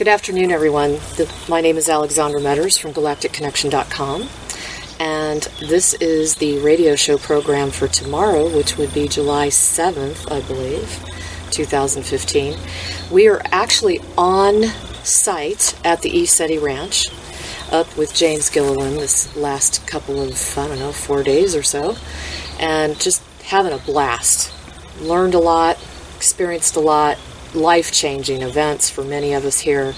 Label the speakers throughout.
Speaker 1: afternoon, everyone. My name is Alexandra Meadors from GalacticConnection.com, and this is the radio show program for tomorrow, which would be July 7th, I believe, 2015. We are actually on site at the East City Ranch, up with James Gilliland this last couple of, 4 days or so, and just having a blast. Learned a lot, experienced a lot, life-changing events for many of us here,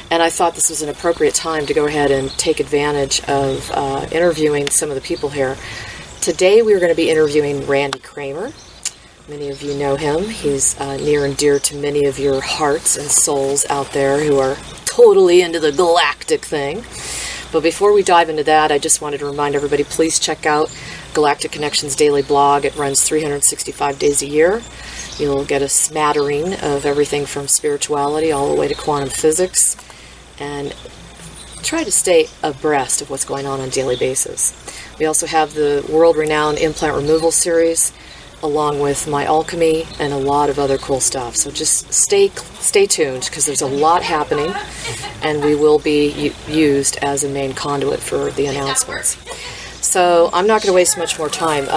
Speaker 1: and I thought this was an appropriate time to go ahead and take advantage of interviewing some of the people here. Today we're going to be interviewing Randy Cramer. Many of you know him. He's near and dear to many of your hearts and souls out there who are totally into the Galactic thing. But before we dive into that, I just wanted to remind everybody, please check out Galactic Connection's daily blog. It runs 365 days a year. You'll get a smattering of everything from spirituality all the way to quantum physics, and try to stay abreast of what's going on a daily basis. We also have the world-renowned implant removal series, along with my alchemy and a lot of other cool stuff. So just stay tuned, because there's a lot happening, and we will be used as a main conduit for the announcements. So I'm not going to waste much more time.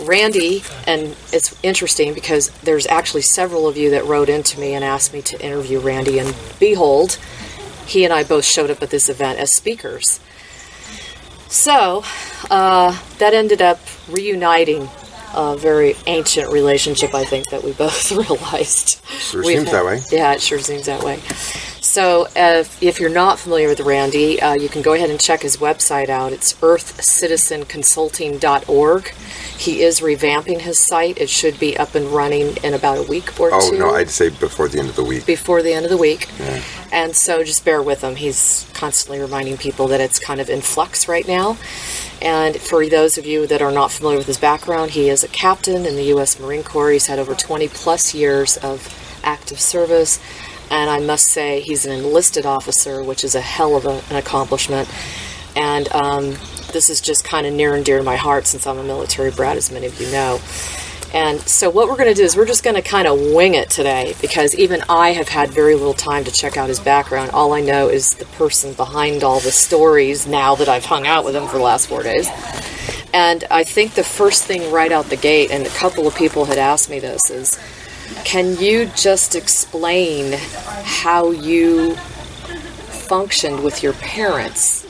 Speaker 1: Randy, and it's interesting because there's actually several of you that wrote into me and asked me to interview Randy, and behold, he and I both showed up at this event as speakers. So that ended up reuniting a very ancient relationship, I think, that we both realized.
Speaker 2: Sure seems that way.
Speaker 1: Yeah, it sure seems that way. So if you're not familiar with Randy, you can go ahead and check his website out. It's earthcitizenconsulting.org. He is revamping his site. It should be up and running in about a week or two.
Speaker 2: Oh, no, I'd say before the end of the week.
Speaker 1: Before the end of the week.
Speaker 2: Yeah.
Speaker 1: And so just bear with him. He's constantly reminding people that it's kind of in flux right now. And for those of you that are not familiar with his background, he is a captain in the U.S. Marine Corps. He's had over 20 plus years of active service. And I must say he's an enlisted officer, which is a hell of an accomplishment. And this is just kind of near and dear to my heart since I'm a military brat, as many of you know. And so what we're going to do is we're just going to kind of wing it today, because even I have had very little time to check out his background. All I know is the person behind all the stories now that I've hung out with him for the last 4 days. And I think the first thing right out the gate, and a couple of people had asked me this, is can you just explain how you functioned with your parents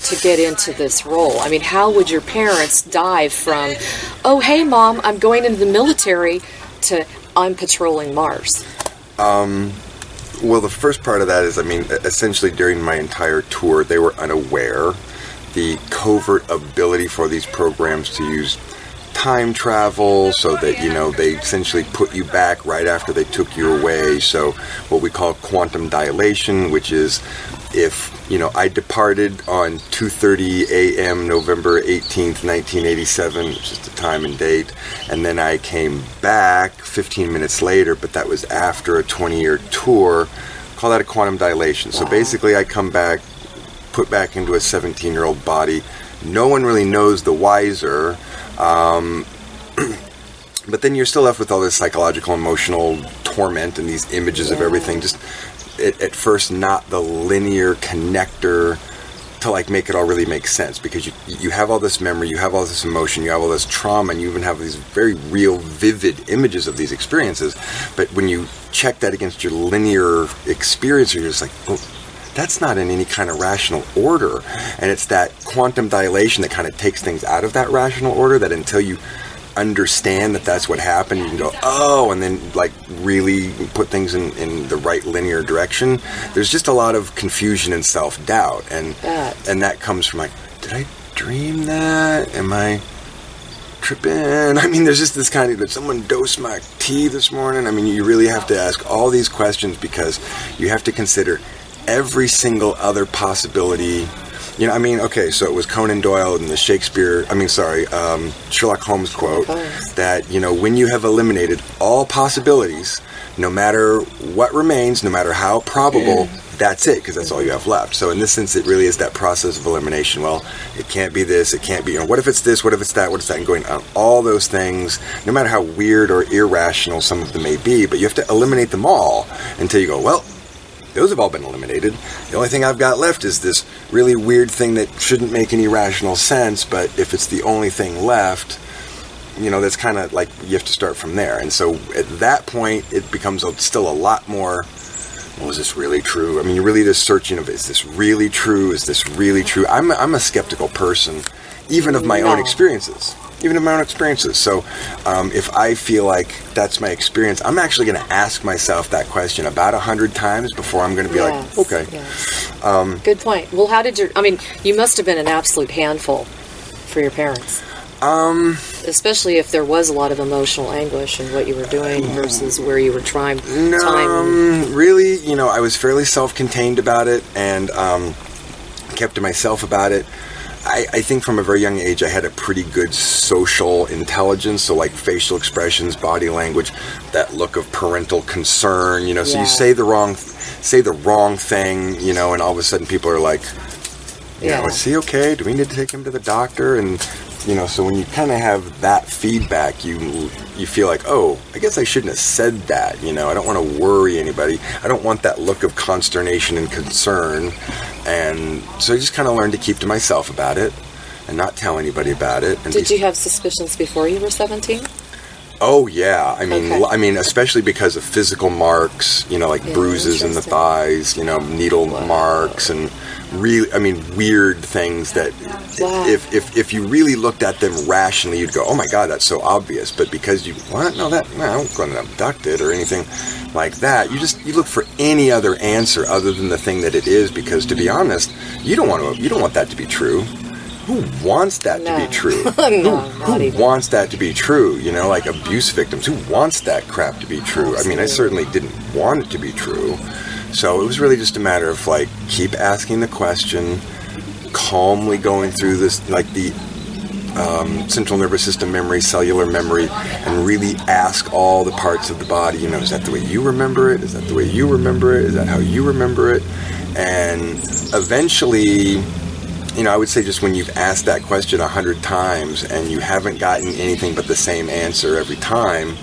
Speaker 1: to get into this role? I mean, how would your parents dive from, oh, hey, Mom, I'm going into the military, to I'm patrolling Mars?
Speaker 2: Well, the first part of that is, essentially during my entire tour, they were unaware the covert ability for these programs to use time travel, so that, they essentially put you back right after they took you away. So what we call quantum dilation, which is if, I departed on 2:30 a.m. November 18th, 1987, which is the time and date, and then I came back 15 minutes later, but that was after a 20-year tour, call that a quantum dilation. So basically I come back, put back into a 17-year-old body. No one really knows the wiser, but then you're still left with all this psychological, emotional torment and these images of everything. Just at first, not the linear connector to make it all really make sense, because you have all this memory, you have all this emotion, you have all this trauma, and you even have these very real, vivid images of these experiences. But when you check that against your linear experience, you're just like, well, that's not in any kind of rational order. And it's that quantum dilation that kind of takes things out of that rational order, that until you understand that that's what happened, you can go, oh, and then really put things in the right linear direction. There's just a lot of confusion and self-doubt, and that comes from did I dream that? Am I tripping? There's just this kind of, did someone dose my tea this morning? You really have to ask all these questions, because you have to consider every single other possibility. Okay, so it was Conan Doyle and the Sherlock Holmes quote that, when you have eliminated all possibilities, no matter what remains, no matter how probable, that's it, because that's all you have left. So in this sense, it really is that process of elimination. Well, it can't be this, it can't be, what if it's this, what if it's that, what is that, and going on all those things, no matter how weird or irrational some of them may be, but you have to eliminate them all until you go, well, Those have all been eliminated. The only thing I've got left is this really weird thing that shouldn't make any rational sense, but if it's the only thing left, that's kind of like you have to start from there. And so at that point, it becomes still a lot more, well, is this really true? I mean, you're really just searching of, is this really true? Is this really true? I'm a skeptical person, even of my own experiences. So if I feel like that's my experience, I'm actually going to ask myself that question about 100 times before I'm going to be like, okay.
Speaker 1: Yes. Good point. Well, you must have been an absolute handful for your parents. Especially if there was a lot of emotional anguish in what you were doing versus where you were trying.
Speaker 2: Really, I was fairly self-contained about it and kept to myself about it. I think from a very young age I had a pretty good social intelligence, so like facial expressions, body language, that look of parental concern, so you say the wrong thing, and all of a sudden people are like, is he okay? Do we need to take him to the doctor? And so when you kind of have that feedback, you feel like, oh, I guess I shouldn't have said that. I don't want to worry anybody. I don't want that look of consternation and concern. And so I just kind of learned to keep to myself about it and not tell anybody about it. And
Speaker 1: did you have suspicions before you were 17?
Speaker 2: Oh, yeah. I mean, especially because of physical marks, like bruises in the thighs, needle marks and weird things that if you really looked at them rationally, you'd go, oh my God, that's so obvious. But because I don't go abducted or anything like that, you look for any other answer other than the thing that it is, because to be honest, you don't want that to be true. Who wants that to be true? Who wants that to be true? Like abuse victims. Who wants that crap to be true?
Speaker 1: Absolutely.
Speaker 2: I mean, I certainly didn't want it to be true. So it was really just a matter of like, keep asking the question, calmly going through this, like the central nervous system memory, cellular memory, and really ask all the parts of the body, is that the way you remember it? Is that the way you remember it? Is that how you remember it? And eventually, I would say just when you've asked that question 100 times and you haven't gotten anything but the same answer every time,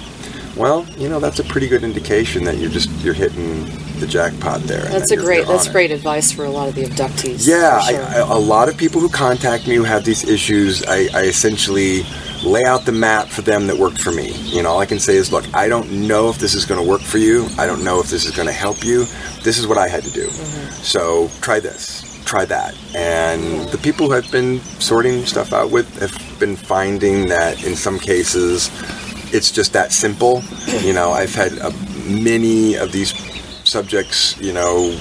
Speaker 2: well, that's a pretty good indication that you're hitting the jackpot there.
Speaker 1: That's great advice for a lot of the abductees.
Speaker 2: Yeah,
Speaker 1: sure.
Speaker 2: A lot of people who contact me who have these issues, I essentially lay out the map for them that worked for me. All I can say is, look, I don't know if this is going to work for you. I don't know if this is going to help you. This is what I had to do. Mm-hmm. So try this. Try that. And the people who I've been sorting stuff out with have been finding that in some cases it's just that simple. I've had many of these subjects,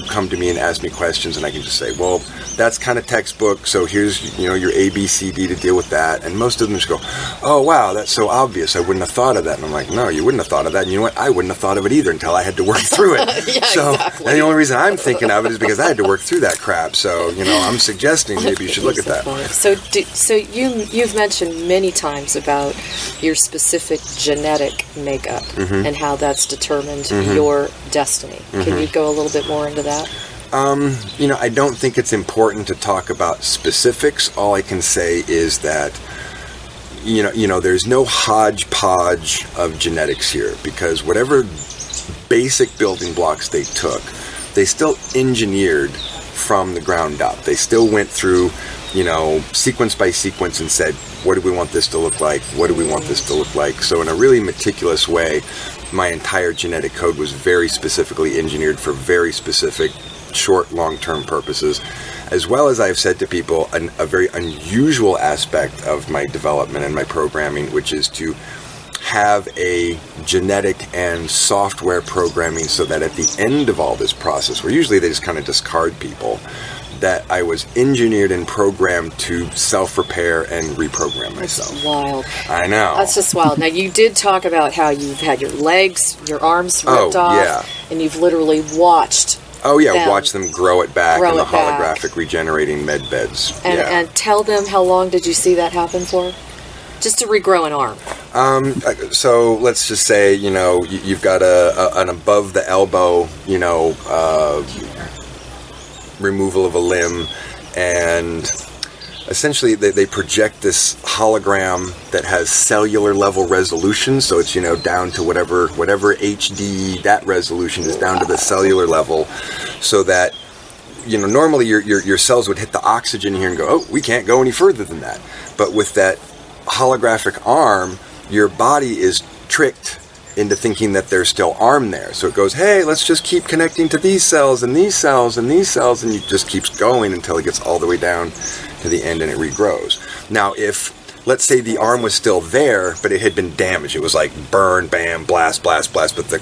Speaker 2: come to me and ask me questions, and I can just say, well, that's kind of textbook, so here's, your ABCD to deal with that. And most of them just go, oh, wow, that's so obvious. I wouldn't have thought of that. And I'm like, no, you wouldn't have thought of that. And you know what? I wouldn't have thought of it either until I had to work through it.
Speaker 1: Exactly.
Speaker 2: And the only reason I'm thinking of it is because I had to work through that crap. So, I'm suggesting maybe you should look at that.
Speaker 1: So you've mentioned many times about your specific genetic makeup and how that's determined your destiny. Can you go a little bit more into that?
Speaker 2: I don't think it's important to talk about specifics. All I can say is that, there's no hodgepodge of genetics here, because whatever basic building blocks they took, they still engineered from the ground up. They still went through, sequence by sequence and said, what do we want this to look like? What do we want this to look like? So in a really meticulous way, my entire genetic code was very specifically engineered for very specific short, long-term purposes, as well as I've said to people, a very unusual aspect of my development and my programming, which is to have a genetic and software programming so that at the end of all this process, where usually they just kind of discard people, that I was engineered and programmed to self-repair and reprogram myself.
Speaker 1: That's wild.
Speaker 2: I know.
Speaker 1: That's just wild. Now, you did talk about how you've had your legs, your arms ripped off, and you've literally watched
Speaker 2: watch them grow it back in the holographic regenerating med beds.
Speaker 1: And tell them, how long did you see that happen for? Just to regrow an arm.
Speaker 2: So let's just say, you've got an above the elbow, removal of a limb, and essentially they project this hologram that has cellular level resolution, so it's, down to whatever HD that resolution is, down to the cellular level, so that normally your cells would hit the oxygen here and go, oh, we can't go any further than that. But with that holographic arm, your body is tricked into thinking that there's still arm there. So it goes, hey, let's just keep connecting to these cells and these cells and these cells, and it just keeps going until it gets all the way down to the end and it regrows. Now, if, let's say the arm was still there, but it had been damaged, it was like burn, bam, blast, blast, blast, but the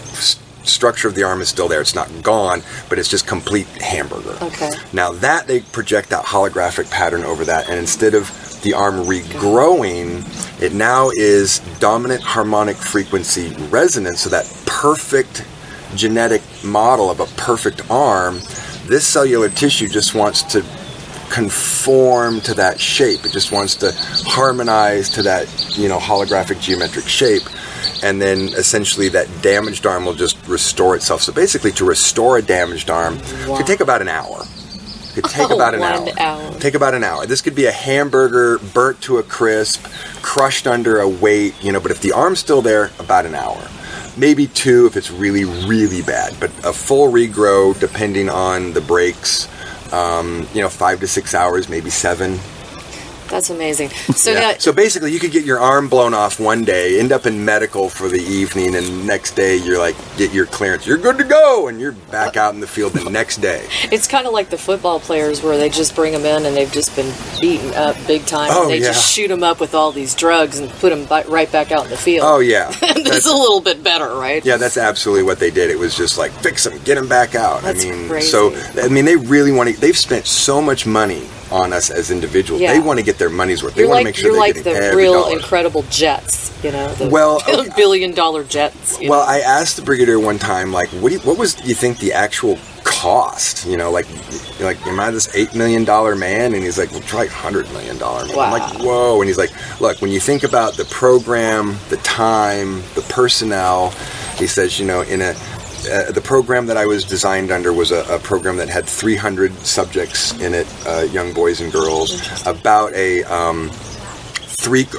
Speaker 2: structure of the arm is still there. It's not gone, but it's just complete hamburger.
Speaker 1: Okay.
Speaker 2: Now that they project that holographic pattern over that, and instead of the arm regrowing, it now is dominant harmonic frequency resonance, so that perfect genetic model of a perfect arm, this cellular tissue just wants to conform to that shape. It just wants to harmonize to that, holographic geometric shape. And then essentially that damaged arm will just restore itself. So basically, to restore a damaged arm, it could take about an hour. It could take about an hour. Take about an hour. This could be a hamburger burnt to a crisp, crushed under a weight, but if the arm's still there, about an hour. Maybe 2 if it's really, really bad. But a full regrow, depending on the breaks, 5 to 6 hours, maybe 7.
Speaker 1: That's amazing. So
Speaker 2: So basically, you could get your arm blown off one day, end up in medical for the evening, and next day you're like, get your clearance, you're good to go, and you're back out in the field the next day.
Speaker 1: It's kind of like the football players where they just bring them in and they've just been beaten up big time.
Speaker 2: Oh,
Speaker 1: and they just shoot them up with all these drugs and put them right back out in the field.
Speaker 2: Oh, yeah.
Speaker 1: That's a little bit better, right?
Speaker 2: Yeah, that's absolutely what they did. It was just like, fix them, get them back out.
Speaker 1: That's crazy.
Speaker 2: So, they really want to, they've spent so much money on us as individuals.
Speaker 1: Yeah.
Speaker 2: They want to get their money's worth. They want to make sure they're getting every dollar.
Speaker 1: You're like the real incredible jets, the billion-dollar jets.
Speaker 2: Well, I asked the brigadier one time, like, what was you think the actual cost? Like, am I this $8 million man? And he's like, well, try $100 million man.
Speaker 1: Wow.
Speaker 2: I'm like, whoa. And he's like, look, when you think about the program, the time, the personnel, he says, the program that I was designed under was a program that had 300 subjects in it, young boys and girls, about a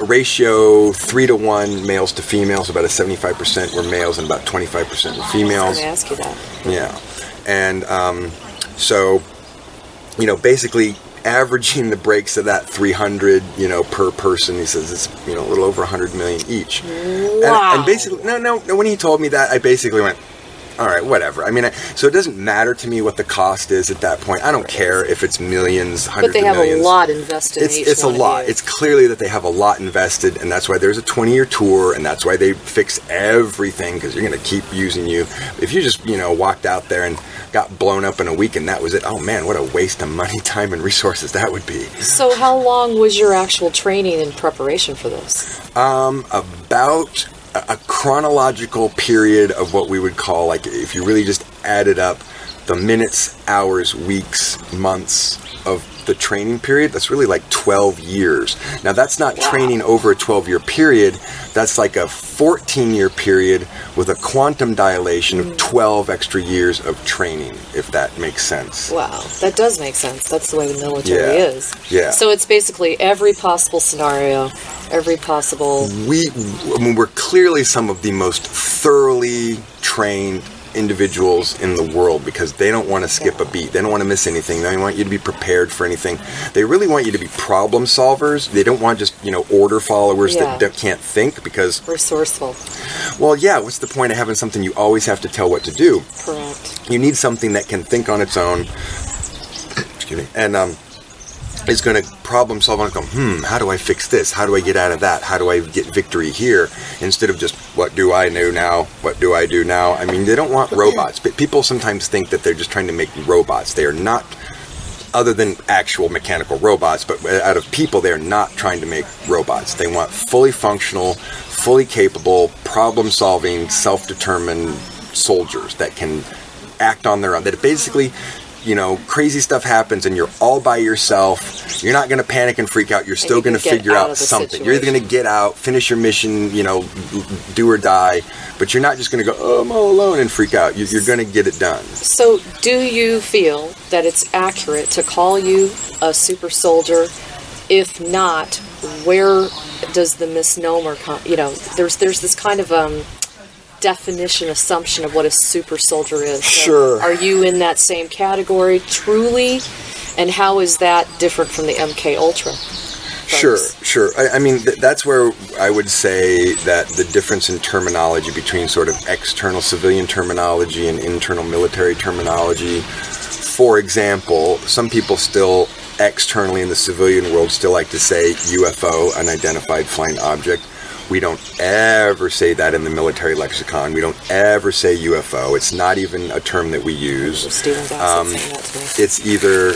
Speaker 2: ratio 3-to-1 males to females. About a 75% were males and about 25% were females.
Speaker 1: I was going to ask you that.
Speaker 2: Yeah. And so, basically averaging the breaks of that 300, per person, he says it's, a little over 100 million each.
Speaker 1: Wow.
Speaker 2: And basically, no, when he told me that, I basically went, all right, whatever. So it doesn't matter to me what the cost is at that point. I don't care if it's millions, hundreds of millions.
Speaker 1: But they have a lot invested in each
Speaker 2: It's a
Speaker 1: one
Speaker 2: lot.
Speaker 1: of you.
Speaker 2: It's clearly that they have a lot invested, and that's why there's a 20-year tour, and that's why they fix everything, because you're going to keep using you. If you just, walked out there and got blown up in a week and that was it, oh man, what a waste of money, time, and resources that would be.
Speaker 1: So how long was your actual training in preparation for this?
Speaker 2: About a chronological period of what we would call, like, if you really just added up the minutes, hours, weeks, months of the training period, that's really like 12 years. Now, that's not training over a 12-year period. That's like a 14-year period with a quantum dilation of 12 extra years of training, if that makes sense.
Speaker 1: Wow, that does make sense. That's the way the military is.
Speaker 2: Yeah.
Speaker 1: So it's basically every possible scenario, every possible...
Speaker 2: We're clearly some of the most thoroughly trained individuals in the world, because they don't want to skip a beat. They don't want to miss anything. They want you to be prepared for anything. They really want you to be problem solvers. They don't want just, order followers that can't think, because...
Speaker 1: Resourceful.
Speaker 2: Well, yeah, what's the point of having something you always have to tell what to do?
Speaker 1: Correct.
Speaker 2: You need something that can think on its own. Excuse me. And, is going to problem solve and go, how do I fix this? How do I get out of that? How do I get victory here? Instead of just, what do I know now? What do I do now? They don't want robots. But people sometimes think that they're just trying to make robots. They are not, other than actual mechanical robots, but out of people, they are not trying to make robots. They want fully functional, fully capable, problem-solving, self-determined soldiers that can act on their own. That basically... crazy stuff happens and you're all by yourself. You're not going to panic and freak out. You're still going to figure out something. You're either going to get out, finish your mission, do or die, but you're not just going to go, oh, I'm all alone, and freak out. You're going to get it done.
Speaker 1: So do you feel that it's accurate to call you a super soldier if not, where does the misnomer come? There's this kind of definition, assumption of what a super soldier is. So
Speaker 2: sure.
Speaker 1: Are you in that same category truly? And how is that different from the MK Ultra folks?
Speaker 2: Sure. I mean, that's where I would say that the difference in terminology between sort of external civilian terminology and internal military terminology. For example, some people still externally in the civilian world still like to say UFO, unidentified flying object. We don't ever say that in the military lexicon. We don't ever say UFO. It's not even a term that we use.
Speaker 1: Stephen Gossett saying that to me.
Speaker 2: It's either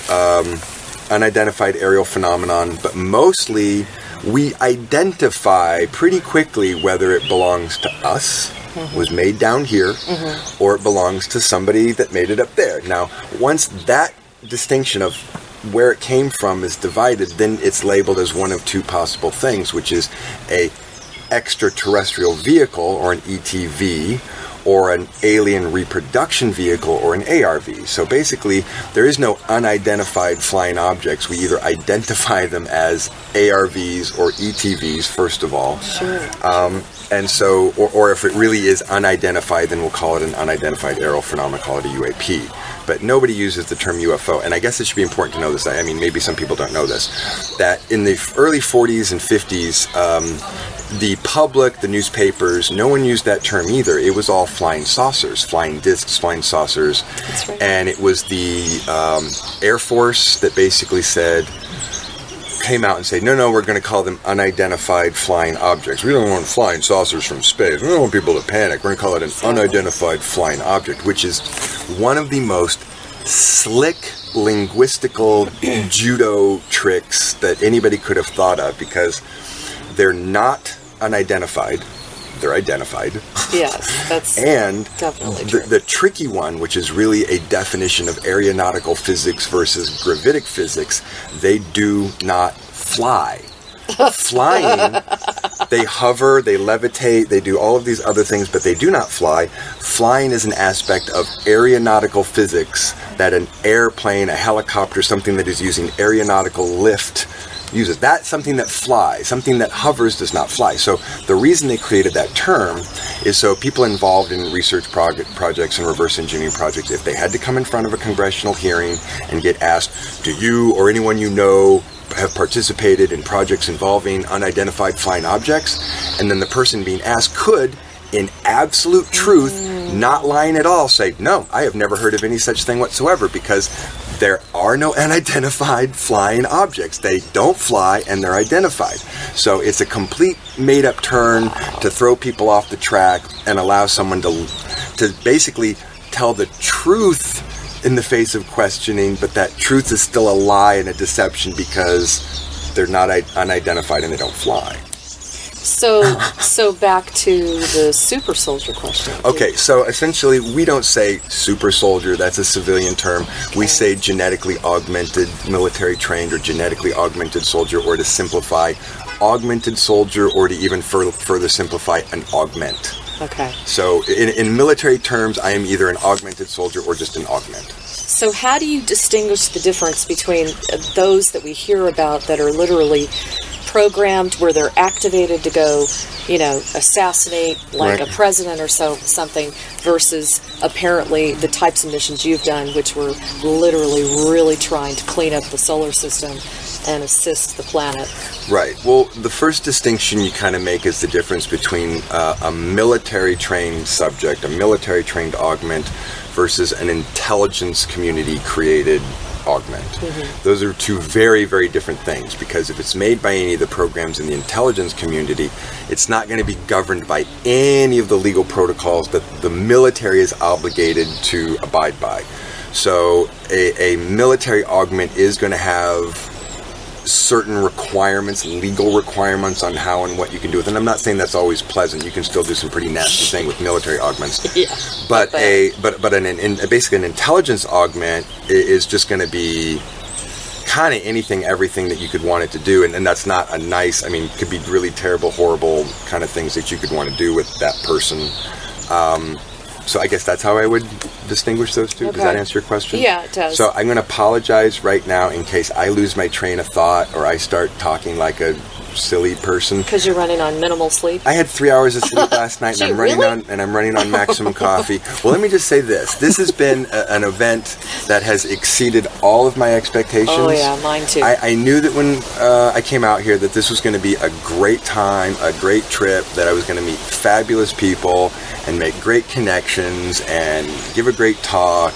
Speaker 2: unidentified aerial phenomenon, but mostly we identify pretty quickly whether it belongs to us, was made down here, or it belongs to somebody that made it up there. Now, once that distinction of where it came from is divided, then it's labeled as one of two possible things, which is a extraterrestrial vehicle, or an ETV, or an alien reproduction vehicle, or an ARV. So basically, there is no unidentified flying objects. We either identify them as ARVs or ETVs, first of all.
Speaker 1: Sure.
Speaker 2: And so, or if it really is unidentified, then we'll call it an unidentified aerial phenomenon, call it a UAP. But nobody uses the term UFO. And I guess it should be important to know this. I mean, maybe some people don't know this. That in the early 40s and 50s, the public, the newspapers, no one used that term either. It was all flying saucers, flying discs, flying saucers.
Speaker 1: That's right.
Speaker 2: And it was the Air Force that basically came out and said, no, we're going to call them unidentified flying objects. We don't want flying saucers from space. We don't want people to panic. We're going to call it an unidentified flying object, which is one of the most slick linguistical judo tricks that anybody could have thought of, because they're not unidentified. They're identified.
Speaker 1: Yes, that's
Speaker 2: and
Speaker 1: definitely true.
Speaker 2: The tricky one, which is really a definition of aeronautical physics versus gravitic physics, they do not fly. Flying, they hover, they levitate, they do all of these other things, but they do not fly. Flying is an aspect of aeronautical physics that an airplane, a helicopter, something that is using aeronautical lift uses. That's something that flies. Something that hovers does not fly. So the reason they created that term is so people involved in research projects and reverse engineering projects, if they had to come in front of a congressional hearing and get asked, do you or anyone you know have participated in projects involving unidentified flying objects? And then the person being asked could, in absolute truth, not lying at all, say, no, I have never heard of any such thing whatsoever, because there are no unidentified flying objects. They don't fly, and they're identified. So it's a complete made-up term to throw people off the track and allow someone to basically tell the truth in the face of questioning, but that truth is still a lie and a deception because they're not unidentified and they don't fly.
Speaker 1: So back to the super soldier question.
Speaker 2: Okay, so essentially we don't say super soldier, that's a civilian term. Okay. We say genetically augmented military trained or genetically augmented soldier, or to simplify, augmented soldier, or to even further simplify, an augment.
Speaker 1: Okay.
Speaker 2: So in military terms, I am either an augmented soldier or just an augment.
Speaker 1: So how do you distinguish the difference between those that we hear about that are literally programmed, where they're activated to go, assassinate like a president or something, versus apparently the types of missions you've done, which were literally really trying to clean up the solar system and assist the planet?
Speaker 2: Right. Well, the first distinction you kind of make is the difference between a military-trained subject, a military-trained augment, versus an intelligence community-created augment. Mm-hmm. Those are two very, very different things, because if it's made by any of the programs in the intelligence community, it's not going to be governed by any of the legal protocols that the military is obligated to abide by. So a military augment is going to have certain requirements, legal requirements on how and what you can do with it. And I'm not saying that's always pleasant. You can still do some pretty nasty thing with military augments.
Speaker 1: Yeah.
Speaker 2: But basically an intelligence augment is just going to be kind of anything, everything that you could want it to do. And that's not a nice, it could be really terrible, horrible kind of things that you could want to do with that person. So I guess that's how I would distinguish those two.
Speaker 1: Okay.
Speaker 2: Does that answer your question?
Speaker 1: Yeah, it does.
Speaker 2: So I'm going to apologize right now in case I lose my train of thought or I start talking like a silly person.
Speaker 1: Because you're running on minimal sleep?
Speaker 2: I had 3 hours of sleep last night,
Speaker 1: Gee,
Speaker 2: and I'm running on maximum coffee. Well, let me just say this: this has been an event that has exceeded all of my expectations.
Speaker 1: Oh yeah, mine too.
Speaker 2: I knew that when I came out here that this was going to be a great time, a great trip, that I was going to meet fabulous people and make great connections and give a great talk.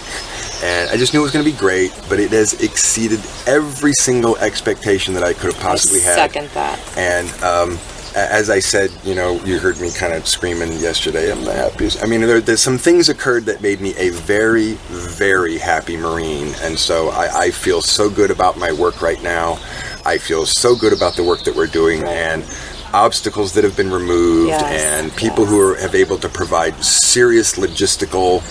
Speaker 2: And I just knew it was going to be great, but it has exceeded every single expectation that I could have possibly had.
Speaker 1: I second that.
Speaker 2: And as I said, you heard me kind of screaming yesterday, I'm the happiest. I mean, there's some things occurred that made me a very, very happy Marine. And so I feel so good about my work right now. I feel so good about the work that we're doing. Right. And obstacles that have been removed, and people who have able to provide serious logistical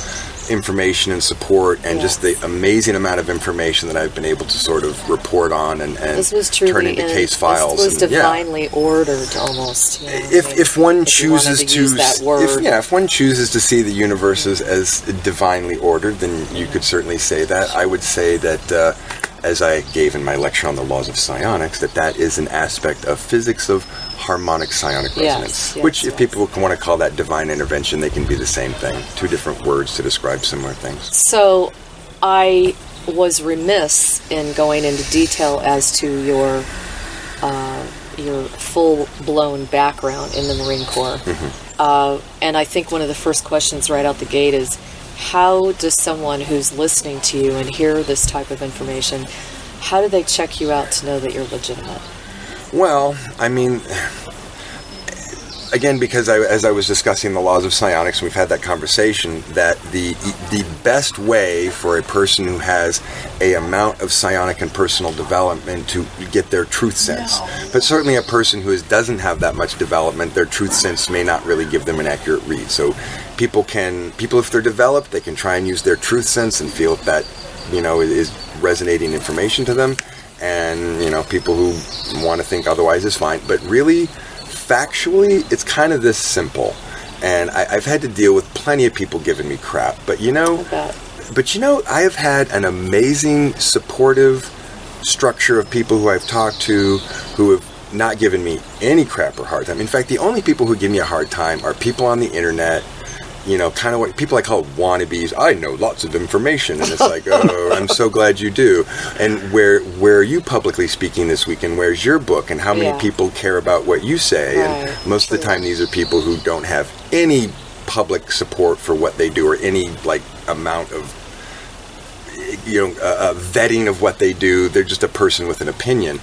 Speaker 2: information and support, and just the amazing amount of information that I've been able to sort of report on and
Speaker 1: this was truly
Speaker 2: turn into case files.
Speaker 1: This was divinely ordered, almost.
Speaker 2: If one chooses to
Speaker 1: use that word.
Speaker 2: If one chooses to see the universe as divinely ordered, then you could certainly say that. I would say that, as I gave in my lecture on the laws of psionics, that is an aspect of physics of harmonic psionic resonance, which if people want to call that divine intervention, they can be the same thing. Two different words to describe similar things.
Speaker 1: So I was remiss in going into detail as to your full-blown background in the Marine Corps. Mm-hmm. And I think one of the first questions right out the gate is, how does someone who's listening to you and hear this type of information, how do they check you out to know that you're legitimate?
Speaker 2: Well, I mean, again, because as I was discussing the laws of psionics, and we've had that conversation, that the best way for a person who has a amount of psionic and personal development to get their truth sense, but certainly a person who doesn't have that much development, their truth sense may not really give them an accurate read. So people, if they're developed, they can try and use their truth sense and feel if that, is resonating information to them. And, people who want to think otherwise is fine. But really, factually, it's kind of this simple. And I've had to deal with plenty of people giving me crap. But, I have had an amazing, supportive structure of people who I've talked to who have not given me any crap or hard time. In fact, the only people who give me a hard time are people on the internet, kind of what people I call wannabes. I know lots of information, and it's like, oh, I'm so glad you do. And where are you publicly speaking this weekend? Where's your book? And how many people care about what you say? Right. And most of the time, these are people who don't have any public support for what they do, or any amount of vetting of what they do. They're just a person with an opinion.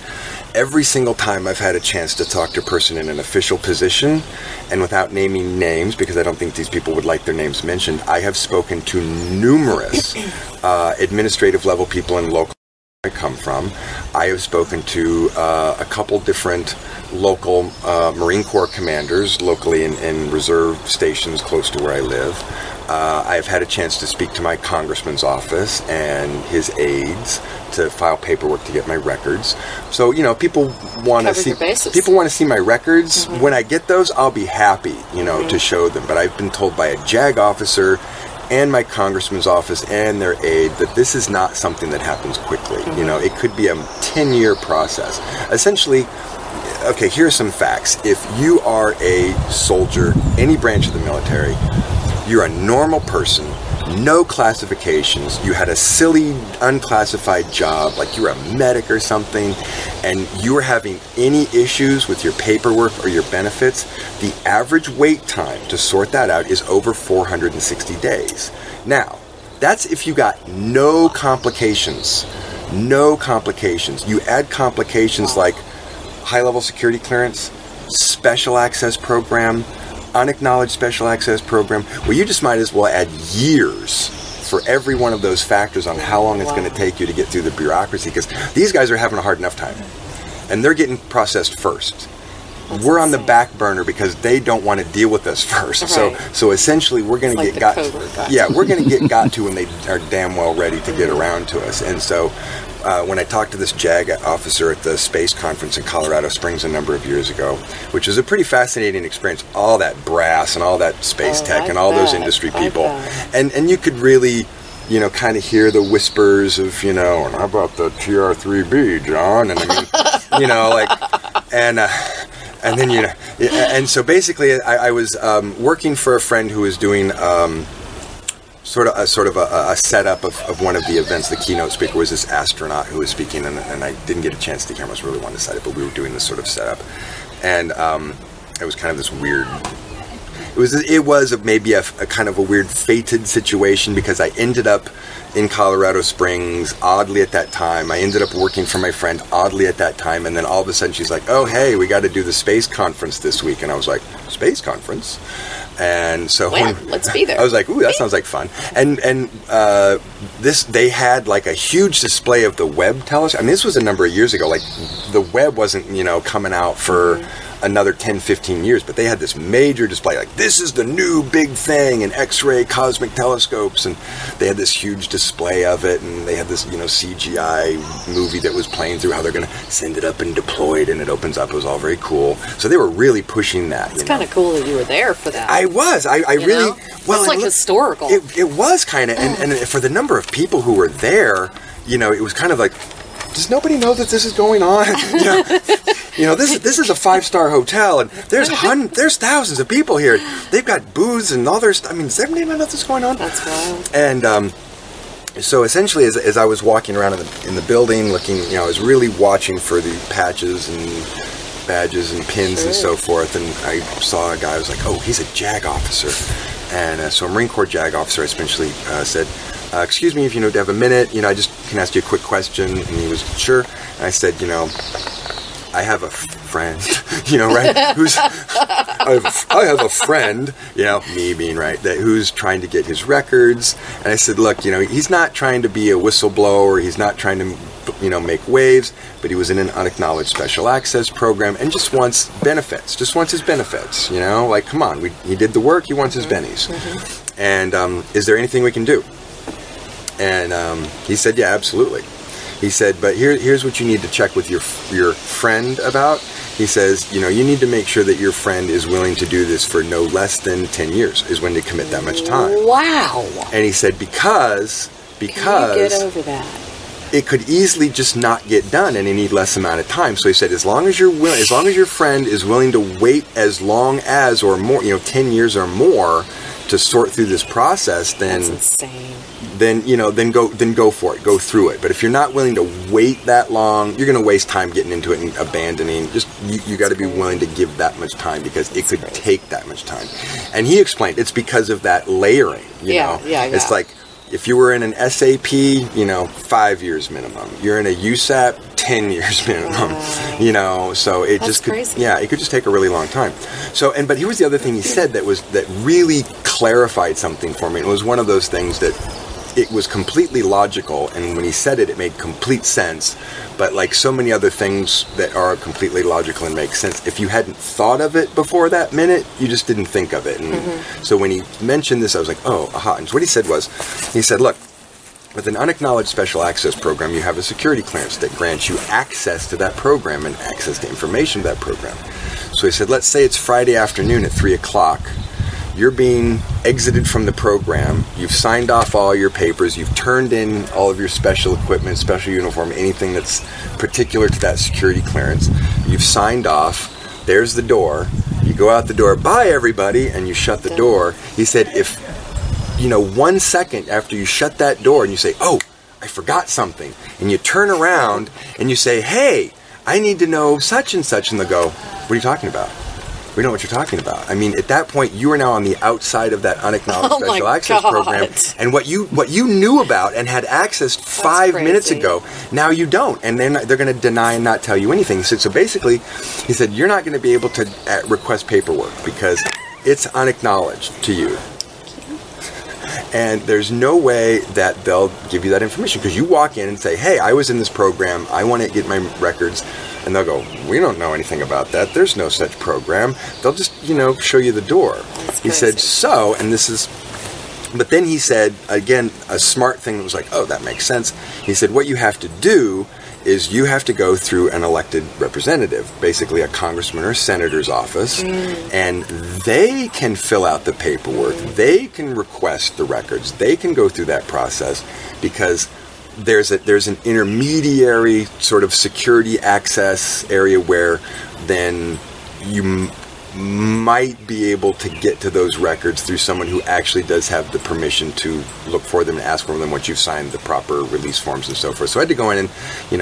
Speaker 2: Every single time I've had a chance to talk to a person in an official position, and without naming names, because I don't think these people would like their names mentioned, I have spoken to numerous administrative level people in local I come from. I have spoken to a couple different local Marine Corps commanders locally in reserve stations close to where I live. I've had a chance to speak to my congressman's office and his aides to file paperwork to get my records. So, people want to see my records. Mm-hmm. When I get those, I'll be happy, to show them. But I've been told by a JAG officer and my congressman's office and their aide that this is not something that happens quickly. Mm-hmm. It could be a 10-year process. Essentially, okay, here are some facts. If you are a soldier, any branch of the military, you're a normal person, no classifications, you had a silly, unclassified job, like you're a medic or something, and you were having any issues with your paperwork or your benefits, the average wait time to sort that out is over 460 days. Now, that's if you got no complications. No complications. You add complications like high-level security clearance, special access program, unacknowledged special access program, well, you just might as well add years for every one of those factors on how long it's going to take you to get through the bureaucracy, because these guys are having a hard enough time, and they're getting processed first. We're on the back burner because they don't want to deal with us first. Right. So essentially, we're going to get we're going to get got to when they are damn well ready to get around to us. And so when I talked to this JAG officer at the space conference in Colorado Springs a number of years ago, which was a pretty fascinating experience. All that brass and all that space tech and all those industry people, and you could really, you know, kind of hear the whispers of, you know, and how about the TR-3B, John? And I mean, you know, like, and then, you know, and so basically I was working for a friend who was doing sort of a setup of one of the events. The keynote speaker was this astronaut who was speaking, and I didn't get a chance to hear him. I was really wanting to set it, but we were doing this sort of setup, and it was kind of this weird. It was maybe a kind of a weird fated situation, because I ended up in Colorado Springs oddly at that time. I ended up working for my friend oddly at that time, and then all of a sudden she's like, "Oh, hey, we got to do the space conference this week," and I was like, "Space conference?" And so
Speaker 1: let's be there.
Speaker 2: I was like, "Ooh, that sounds like fun." And they had like a huge display of the Webb telescope. I mean, this was a number of years ago. Like, the Webb wasn't, you know, coming out for another 10, 15 years, but they had this major display, like, this is the new big thing in X-ray cosmic telescopes, and they had this huge display of it, and they had this, you know, CGI movie that was playing through how they're going to send it up and deploy it, and it opens up. It was all very cool. So they were really pushing that.
Speaker 1: It's kind of cool that you were there for that.
Speaker 2: I was. I really...
Speaker 1: know? Well, it's like historical.
Speaker 2: It was kind of, and for the number of people who were there, you know, it was kind of like, does nobody know that this is going on? You know, this is a 5-star hotel, and there's thousands of people here. They've got booths and all their stuff. I mean, does everybody know what's going on?
Speaker 1: That's wild.
Speaker 2: And so essentially, as I was walking around in the building, looking, you know, I was really watching for the patches and badges and pins and so forth. And I saw a guy. I was like, oh, he's a JAG officer. And so a Marine Corps JAG officer essentially said, excuse me, if you know, to have a minute, you know, I just can ask you a quick question. And he was, sure. And I said, you know, I have a friend, you know, right? I have a friend, you know, me being right, who's trying to get his records. And I said, look, you know, he's not trying to be a whistleblower. He's not trying to, you know, make waves, but he was in an unacknowledged special access program and just wants benefits, just wants his benefits, you know, like, come on, he did the work, he wants his bennies. And is there anything we can do? And he said, yeah, absolutely. He said, but here's what you need to check with your friend about. He says, you know, you need to make sure that your friend is willing to do this for no less than 10 years is when they commit that much time.
Speaker 1: Wow.
Speaker 2: And he said, because
Speaker 1: can you get over that?
Speaker 2: It could easily just not get done in any less amount of time. So he said, as long as your friend is willing to wait as long as or more, you know, 10 years or more to sort through this process, then
Speaker 1: that's insane.
Speaker 2: Then, you know, then go for it, go through it. But if you're not willing to wait that long, you're going to waste time getting into it and abandoning. Just you got to be willing to give that much time, because it could take that much time. And he explained it's because of that layering. You know, it's like if you were in an SAP, you know, 5 years minimum. You're in a USAP, 10 years minimum. You know, so it just could,
Speaker 1: crazy.
Speaker 2: it could just take a really long time. So, but here was the other thing he said that really clarified something for me. It was one of those things that it was completely logical, and when he said it, it made complete sense. But like so many other things that are completely logical and make sense, if you hadn't thought of it before that minute, you just didn't think of it. And so when he mentioned this, I was like, oh, aha. And what he said was, he said, look, with an unacknowledged special access program, you have a security clearance that grants you access to that program and access to information to that program. So he said, let's say it's Friday afternoon at 3 o'clock. You're being exited from the program. You've signed off all your papers. You've turned in all of your special equipment, special uniform, anything that's particular to that security clearance. You've signed off. There's the door. You go out the door. Bye, everybody. And you shut the door. He said, if, you know, 1 second after you shut that door and you say, oh, I forgot something, and you turn around and you say, hey, I need to know such and such, and they'll go, what are you talking about? We know what you're talking about. I mean, at that point, you are now on the outside of that unacknowledged special access program. And what you knew about and had accessed 5 minutes ago, now you don't. And then they're going to deny and not tell you anything. He said, so basically, he said, you're not going to be able to request paperwork because it's unacknowledged to you. And there's no way that they'll give you that information, because you walk in and say, hey, I was in this program. I want to get my records. And they'll go, we don't know anything about that. There's no such program. They'll just, you know, show you the door. He said, so, and this is But then he said, again, a smart thing that was like, oh, that makes sense. He said, what you have to do is you have to go through an elected representative, basically a congressman or senator's office, and they can fill out the paperwork, they can request the records, they can go through that process, because there's an intermediary sort of security access area where then you might be able to get to those records through someone who actually does have the permission to look for them and ask for them once you've signed the proper release forms and so forth. So I had to go in and,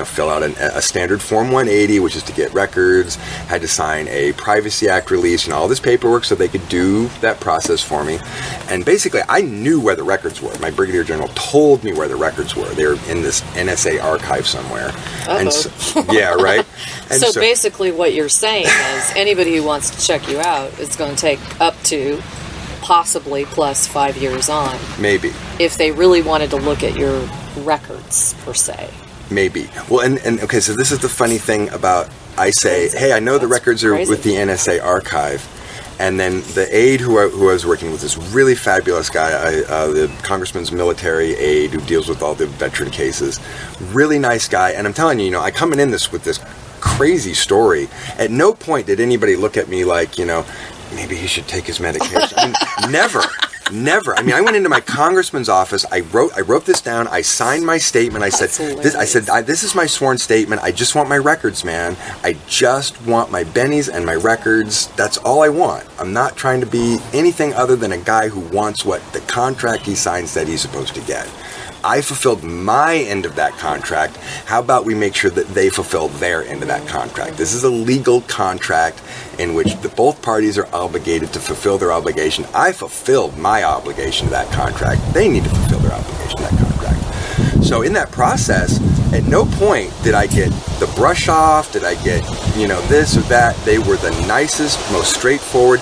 Speaker 2: fill out a standard Form 180, which is to get records, had to sign a Privacy Act release and all this paperwork so they could do that process for me. And basically, I knew where the records were. My Brigadier General told me where the records were. They were in this NSA archive somewhere. And so, yeah, right? And
Speaker 1: so basically what you're saying is anybody who wants to check you out is going to take up to possibly plus 5 years on.
Speaker 2: Maybe.
Speaker 1: If they really wanted to look at your records, per se.
Speaker 2: Maybe. Well, and okay, so this is the funny thing about, I say, hey, I know the records are with the NSA archive. And then the aide who I was working with, this really fabulous guy, the congressman's military aide who deals with all the veteran cases, really nice guy. And I'm telling you, I come in this with this crazy story. At no point did anybody look at me like, maybe he should take his medication. I mean, never. I mean, I went into my congressman's office. I wrote this down. I signed my statement. I said, this is my sworn statement. I just want my records, man. I just want my bennies and my records. That's all I want. I'm not trying to be anything other than a guy who wants what the contract he signed said he's supposed to get. I fulfilled my end of that contract. How about we make sure that they fulfill their end of that contract? This is a legal contract in which both parties are obligated to fulfill their obligation. I fulfilled my obligation to that contract. They need to fulfill their obligation to that contract. So in that process, at no point did I get the brush off, did I get, this or that. They were the nicest, most straightforward.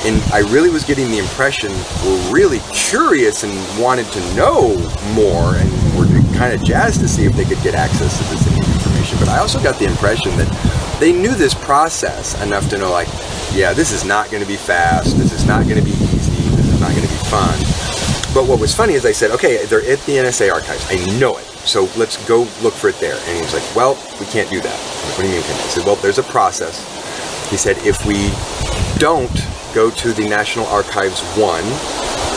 Speaker 2: And I really was getting the impression were really curious and wanted to know more and were kind of jazzed to see if they could get access to this information. But I also got the impression that they knew this process enough to know, like, yeah, this is not going to be fast, this is not going to be easy, this is not going to be fun. But what was funny is I said, okay, they're at the NSA archives. I know it. So let's go look for it there. And he was like, well, we can't do that. I'm like, what do you mean? I said, well, there's a process. He said, if we don't go to the National Archives 1,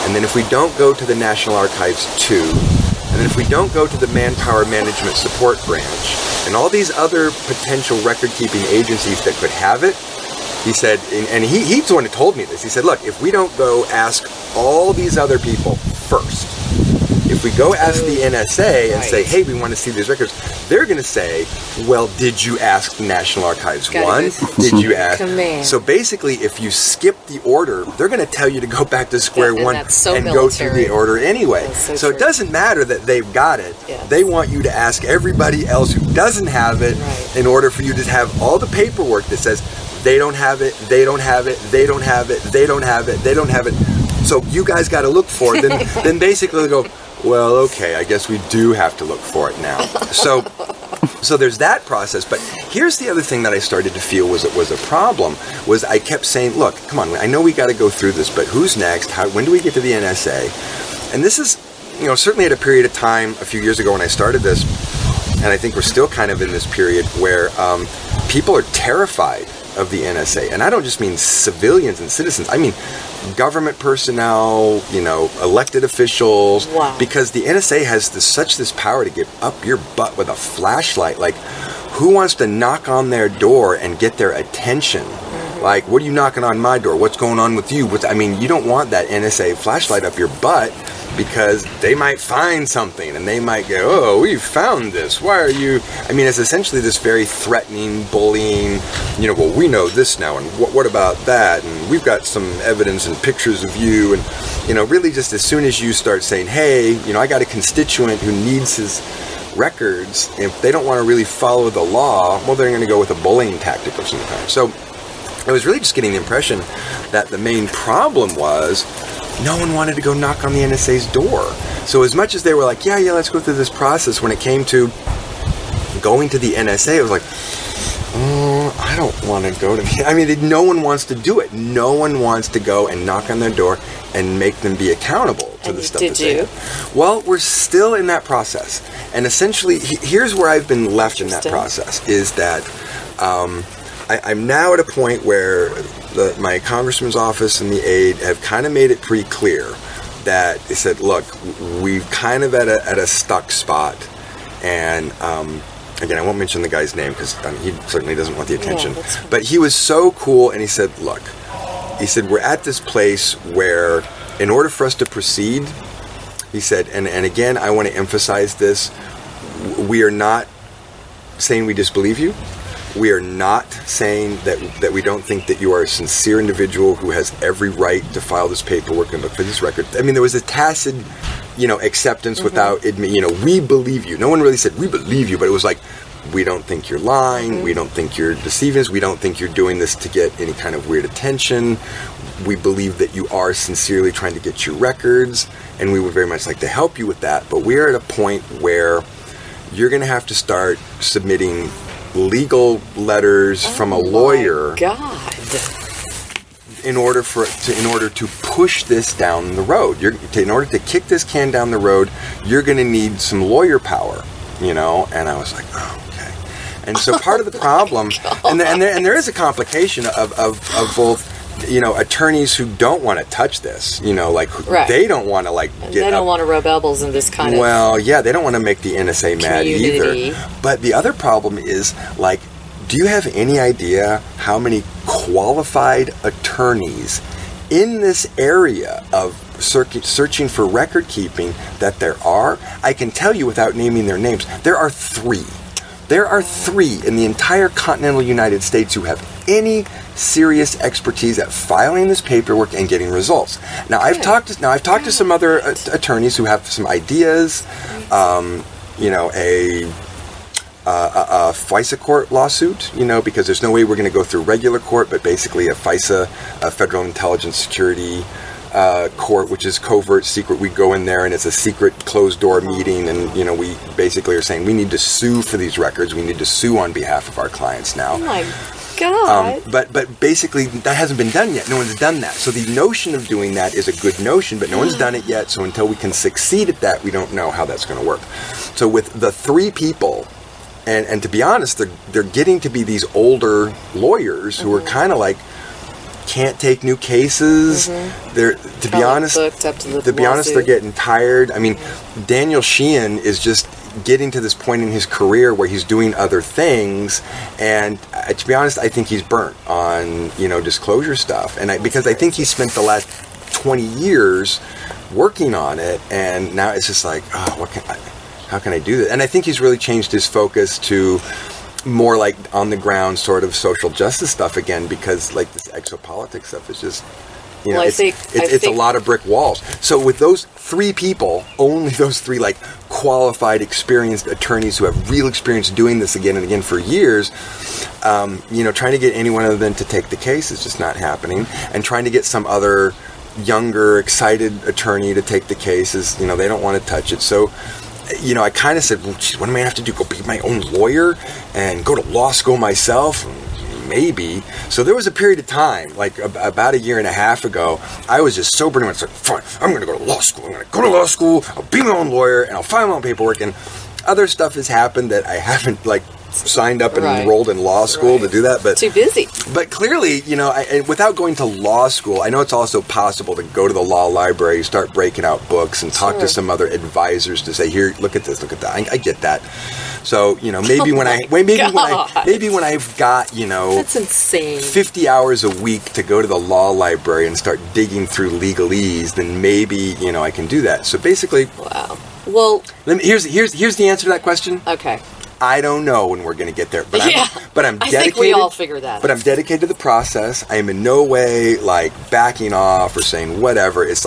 Speaker 2: and then if we don't go to the National Archives 2, and then if we don't go to the Manpower Management Support Branch, and all these other potential record-keeping agencies that could have it, he said, and he's the one who told me this, he said, look, if we don't go ask all these other people first, if we go ask the NSA and say, hey, we want to see these records, they're going to say, well, did you ask the National Archives 1? Did you ask? So basically, if you skip the order, they're going to tell you to go back to square one and go through the order anyway. So it doesn't matter that they've got it. Yes. They want you to ask everybody else who doesn't have it in order for you to have all the paperwork that says they don't have it, they don't have it, they don't have it, they don't have it, they don't have it. So you guys got to look for it. Then basically they go, well, okay, I guess we do have to look for it now. So there's that process. But here's the other thing that I started to feel was a problem, was I kept saying, look, come on, I know we got to go through this, but who's next? When do we get to the NSA? And this is, certainly at a period of time a few years ago when I started this, and I think we're still kind of in this period where people are terrified of the NSA. And I don't just mean civilians and citizens. I mean government personnel, elected officials.
Speaker 1: Wow.
Speaker 2: Because the NSA has such this power to get up your butt with a flashlight. Like, who wants to knock on their door and get their attention? Mm-hmm. Like, what are you knocking on my door? What's going on with you? You don't want that NSA flashlight up your butt, because they might find something and they might go, oh, we found this. Why are you... it's essentially this very threatening, bullying, well, we know this now, and what about that? And we've got some evidence and pictures of you. And, really just as soon as you start saying, hey, I got a constituent who needs his records, if they don't want to really follow the law, well, they're going to go with a bullying tactic of some kind. So I was really just getting the impression that the main problem was no one wanted to go knock on the NSA's door. So as much as they were like, yeah, let's go through this process, when it came to going to the NSA, it was like, I don't want to go to no one wants to do it. No one wants to go and knock on their door and make them be accountable to the stuff.
Speaker 1: Did you?
Speaker 2: Well, we're still in that process. And essentially, here's where I've been left in that process, is that I'm now at a point where my congressman's office and the aide have kind of made it pretty clear that they said, look, we're kind of at a stuck spot. And again, I won't mention the guy's name because he certainly doesn't want the attention. Yeah, but he was so cool, and he said, look, we're at this place where in order for us to proceed, he said, and again, I want to emphasize this, we are not saying we disbelieve you. We are not saying that we don't think that you are a sincere individual who has every right to file this paperwork and look for this record. I mean, there was a tacit, acceptance without admitting, we believe you. No one really said, we believe you, but it was like, we don't think you're lying. We don't think you're deceiving us. We don't think you're doing this to get any kind of weird attention. We believe that you are sincerely trying to get your records, and we would very much like to help you with that. But we're at a point where you're going to have to start submitting legal letters from a lawyer.
Speaker 1: God.
Speaker 2: In order to push this down the road, in order to kick this can down the road, you're going to need some lawyer power, And I was like, oh, okay. And so part of the problem, and there is a complication of both. Attorneys who don't want to touch this, they don't want to
Speaker 1: they don't want to rub elbows in this kind of.
Speaker 2: Well, yeah, they don't want to make the NSA mad either. But the other problem is, do you have any idea how many qualified attorneys in this area of searching for record keeping that there are? I can tell you without naming their names, there are 3. There are 3 in the entire continental United States who have any serious expertise at filing this paperwork and getting results. Now, I've talked to some other attorneys who have some ideas. A FISA court lawsuit, because there's no way we're going to go through regular court, but basically a FISA, a Federal Intelligence Security court, which is covert, secret. We go in there and it's a secret closed door meeting, and we basically are saying we need to sue for these records. We need to sue on behalf of our clients now.
Speaker 1: Oh my God.
Speaker 2: But basically that hasn't been done yet. No one's done that. So the notion of doing that is a good notion, but no one's done it yet. So until we can succeed at that, we don't know how that's going to work. So with the 3 people, and to be honest, they're getting to be these older lawyers who are kind of can't take new cases. They're to be honest, they're getting tired. I mean, Daniel Sheehan is just getting to this point in his career where he's doing other things, and to be honest, I think he's burnt on disclosure stuff, and because I think he spent the last 20 years working on it, and now it's just like, oh, how can I do that? And I think he's really changed his focus to more on the ground sort of social justice stuff again, because this exopolitics stuff is just it's a lot of brick walls. So with those 3 people, only those 3 qualified, experienced attorneys who have real experience doing this again and again for years, trying to get any one of them to take the case is just not happening, and trying to get some other younger, excited attorney to take the case is, they don't want to touch it. So I kind of said, well, geez, what am I going to have to do? Go be my own lawyer and go to law school myself? Maybe. So there was a period of time, about a year and a half ago, I was just so burning. I was like, fine, I'm going to go to law school. I'm going to go to law school. I'll be my own lawyer, and I'll file my own paperwork. And other stuff has happened that I haven't, signed up and enrolled in law school to do that. But
Speaker 1: too busy. But
Speaker 2: clearly, without going to law school, I know it's also possible to go to the law library, start breaking out books, and talk to some other advisors to say, here, look at this, look at that. I get that. So maybe when I've got
Speaker 1: that's insane
Speaker 2: 50 hours a week to go to the law library and start digging through legalese, then maybe I can do that. So basically,
Speaker 1: wow. Well,
Speaker 2: here's the answer to that question.
Speaker 1: Okay.
Speaker 2: I don't know when we're going to get there, but I'm dedicated.
Speaker 1: I think we all figure that.
Speaker 2: But I'm dedicated to the process. I am in no way backing off or saying whatever. It's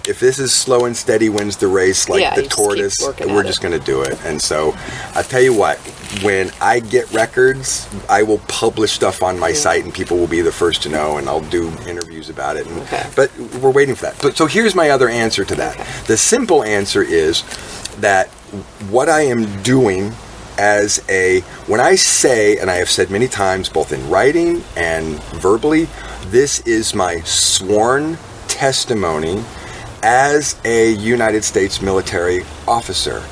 Speaker 2: if this is slow and steady wins the race, the tortoise, we're just going to do it. And so I'll tell you what, when I get records, I will publish stuff on my site, and people will be the first to know, and I'll do interviews about it. But we're waiting for that. So here's my other answer to that. Okay. The simple answer is that what I am doing when I say, and I have said many times, both in writing and verbally, this is my sworn testimony as a United States military officer.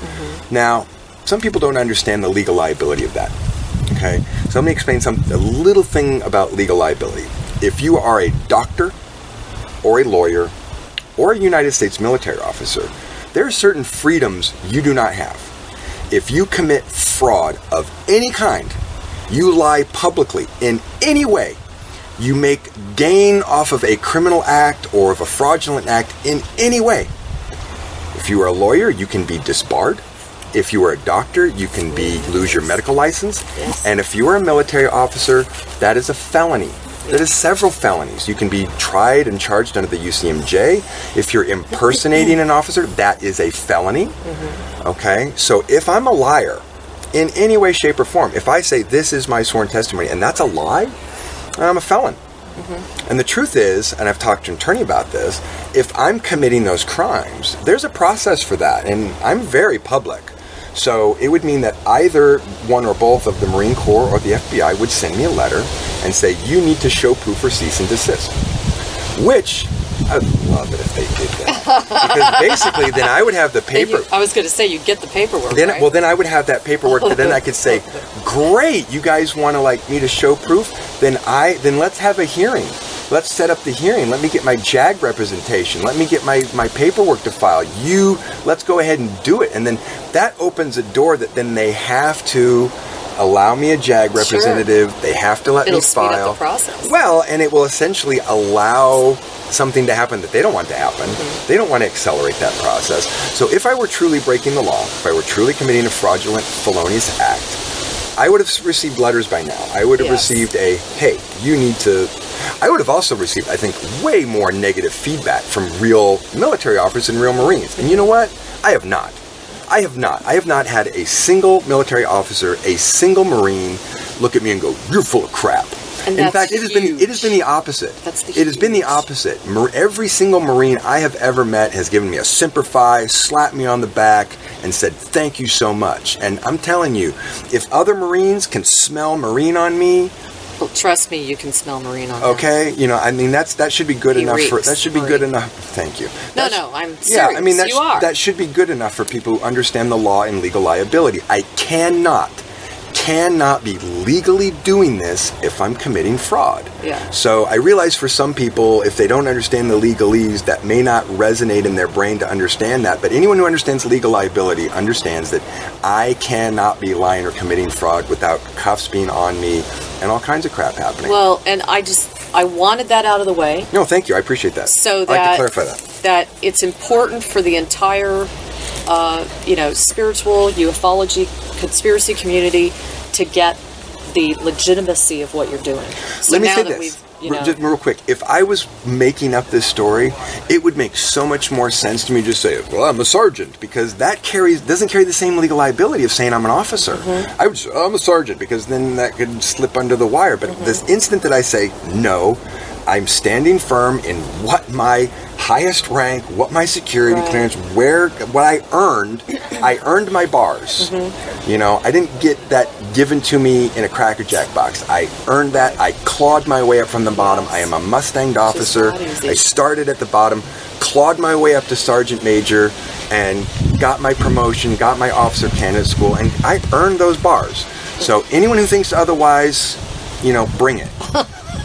Speaker 2: Now, some people don't understand the legal liability of that. Okay, so let me explain a little thing about legal liability. If you are a doctor or a lawyer or a United States military officer, there are certain freedoms you do not have. If you commit fraud of any kind, you lie publicly in any way, you make gain off of a criminal act or of a fraudulent act in any way. If you are a lawyer, you can be disbarred. If you are a doctor, you can lose your medical license. And if you are a military officer, that is a felony. That is several felonies. You can be tried and charged under the UCMJ. If you're impersonating an officer, that is a felony. Okay? So if I'm a liar in any way, shape, or form, if I say this is my sworn testimony and that's a lie, I'm a felon. And the truth is, and I've talked to an attorney about this, if I'm committing those crimes, there's a process for that, and I'm very public. So it would mean that either one or both of the Marine Corps or the FBI would send me a letter and say, you need to show proof or cease and desist. Which, I would love it if they did that. Because basically, then I would have the paper.
Speaker 1: I was going to say, you'd get the paperwork,
Speaker 2: then,
Speaker 1: right?
Speaker 2: Well, then I would have that paperwork, but then I could say, great, you guys want to me to show proof? Then let's have a hearing. Let's set up the hearing. Let me get my JAG representation. Let me get my paperwork to file. Let's go ahead and do it. And then that opens a door that then they have to allow me a JAG representative. Sure. They have to let me file.
Speaker 1: It'll speed up the process.
Speaker 2: Well, and it will essentially allow something to happen that they don't want to happen. They don't want to accelerate that process. So if I were truly breaking the law, if I were truly committing a fraudulent, felonious act, I would have received letters by now. I would have received hey, you need to... I would have also received, I think, way more negative feedback from real military officers and real Marines. And you know what? I have not. I have not had a single military officer, a single Marine look at me and go, "You're full of crap."
Speaker 1: And
Speaker 2: in fact, it has been the opposite. It has been the opposite. Every single Marine I have ever met has given me a Semper Fi, slapped me on the back, and said, "Thank you so much." And I'm telling you, if other Marines can smell Marine on me,
Speaker 1: well, trust me, you can smell Marine on
Speaker 2: okay, that should be good enough for that should be Marine. Good enough. Thank you.
Speaker 1: No, I'm serious.
Speaker 2: Yeah,
Speaker 1: you are.
Speaker 2: That should be good enough for people who understand the law and legal liability. I cannot be legally doing this if I'm committing fraud.
Speaker 1: Yeah.
Speaker 2: So I realize for some people, if they don't understand the legalese, that may not resonate in their brain to understand that. But anyone who understands legal liability understands that I cannot be lying or committing fraud without cuffs being on me and all kinds of crap happening.
Speaker 1: Well, and I wanted that out of the way.
Speaker 2: No, thank you. I appreciate that.
Speaker 1: So
Speaker 2: I'd like to clarify that.
Speaker 1: That it's important for the entire, spiritual ufology conspiracy community to get the legitimacy of what you're doing. So
Speaker 2: let me
Speaker 1: now
Speaker 2: say
Speaker 1: that
Speaker 2: this, just real quick. If I was making up this story, it would make so much more sense to me to just say, "Well, I'm a sergeant," because that doesn't carry the same legal liability of saying I'm an officer. I would say, "I'm a sergeant," because then that could slip under the wire. But this instant that I say, "No, I'm standing firm in what my highest rank, what my security clearance, what I earned my bars." I didn't get that given to me in a Cracker Jack box. I earned that. I clawed my way up from the bottom. I am a Mustanged officer. I started at the bottom, clawed my way up to Sergeant Major, and got my promotion, got my officer candidate school, and I earned those bars. So anyone who thinks otherwise, bring it.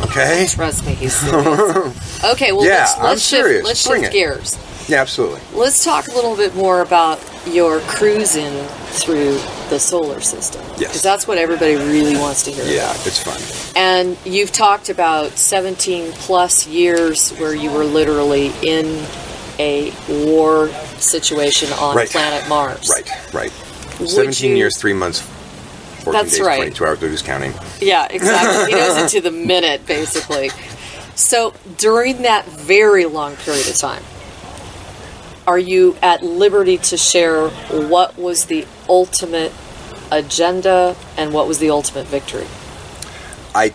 Speaker 2: Okay?
Speaker 1: Trust me, he's serious. Okay, well, let's shift gears.
Speaker 2: Yeah, absolutely.
Speaker 1: Let's talk a little bit more about your cruising through the solar system.
Speaker 2: Yes.
Speaker 1: Because that's what everybody really wants to hear about.
Speaker 2: Yeah, it's fun.
Speaker 1: And you've talked about 17 plus years where you were literally in a war situation on planet Mars.
Speaker 2: Right. 17 years, 3 months, 14 days, 22 hours, who's counting?
Speaker 1: Yeah, exactly. He knows it to the minute, basically. So during that very long period of time, are you at liberty to share what was the ultimate agenda and what was the ultimate victory?
Speaker 2: I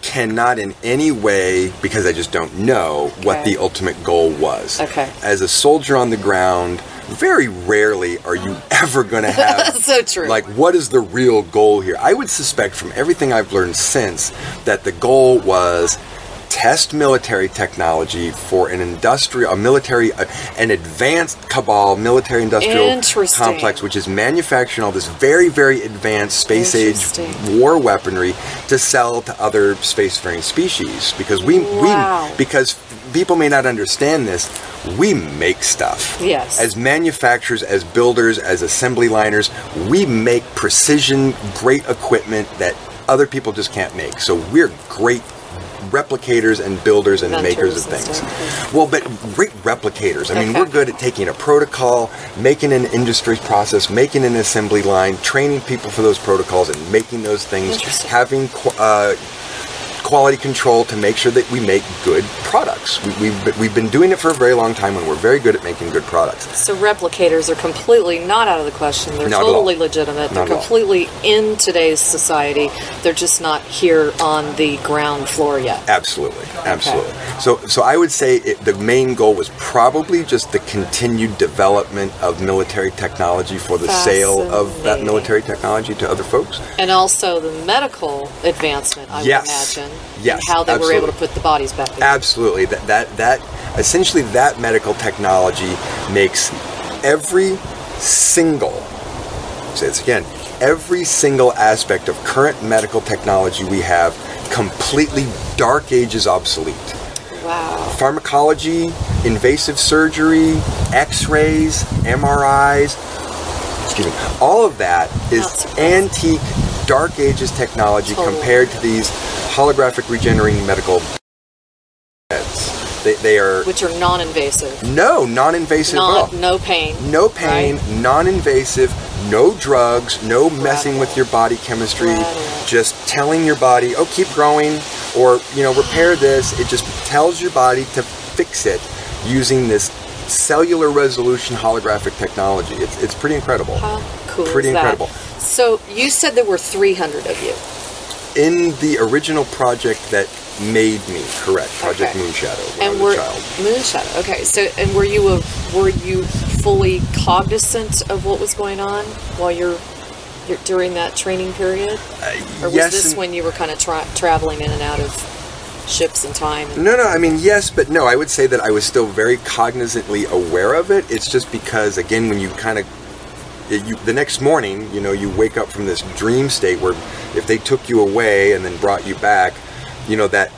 Speaker 2: cannot in any way, because I just don't know what the ultimate goal was.
Speaker 1: Okay.
Speaker 2: As a soldier on the ground, very rarely are you ever going to have
Speaker 1: so true.
Speaker 2: What is the real goal here? I would suspect from everything I've learned since that the goal was test military technology for an advanced cabal military-industrial complex, which is manufacturing all this very, very advanced space-age war weaponry to sell to other spacefaring species. Because because people may not understand this, we make stuff.
Speaker 1: Yes.
Speaker 2: As manufacturers, as builders, as assembly liners, we make precision, great equipment that other people just can't make. So we're great replicators and builders and makers of things. Well, but great replicators. I mean, we're good at taking a protocol, making an industry process, making an assembly line, training people for those protocols and making those things, having quality control to make sure that we make good products. We've been doing it for a very long time, and we're very good at making good products.
Speaker 1: So replicators are completely not out of the question. They're totally legitimate. They're completely in today's society. They're just not here on the ground floor yet.
Speaker 2: Absolutely. So I would say the main goal was probably just the continued development of military technology for the sale of that military technology to other folks.
Speaker 1: And also the medical advancement, I would imagine.
Speaker 2: Yes,
Speaker 1: and how they were able to put the bodies back in.
Speaker 2: Absolutely. That essentially that medical technology makes every single aspect of current medical technology we have completely Dark Ages obsolete.
Speaker 1: Wow.
Speaker 2: Pharmacology, invasive surgery, X-rays, MRIs, all of that is antique Dark Ages technology compared to these holographic regenerating medical beds. They are...
Speaker 1: Which are non-invasive.
Speaker 2: No, non-invasive at all.
Speaker 1: No pain.
Speaker 2: No pain, right? Non-invasive, no drugs, no messing with your body chemistry, just telling your body, oh, keep growing, or, repair this. It just tells your body to fix it using this cellular resolution holographic technology. It's pretty incredible.
Speaker 1: How cool
Speaker 2: pretty
Speaker 1: is that?
Speaker 2: Incredible.
Speaker 1: So you said there were 300 of you.
Speaker 2: In the original project that made me, correct, Project Moonshadow, when I was a child.
Speaker 1: Moonshadow. Okay, so and were you fully cognizant of what was going on while you're during that training period, or was this when you were kind of traveling in and out of ships and time?
Speaker 2: No. I mean, yes, but no. I would say that I was still very cognizantly aware of it. It's just because, again, when you kind of the next morning, you wake up from this dream state where if they took you away and then brought you back, that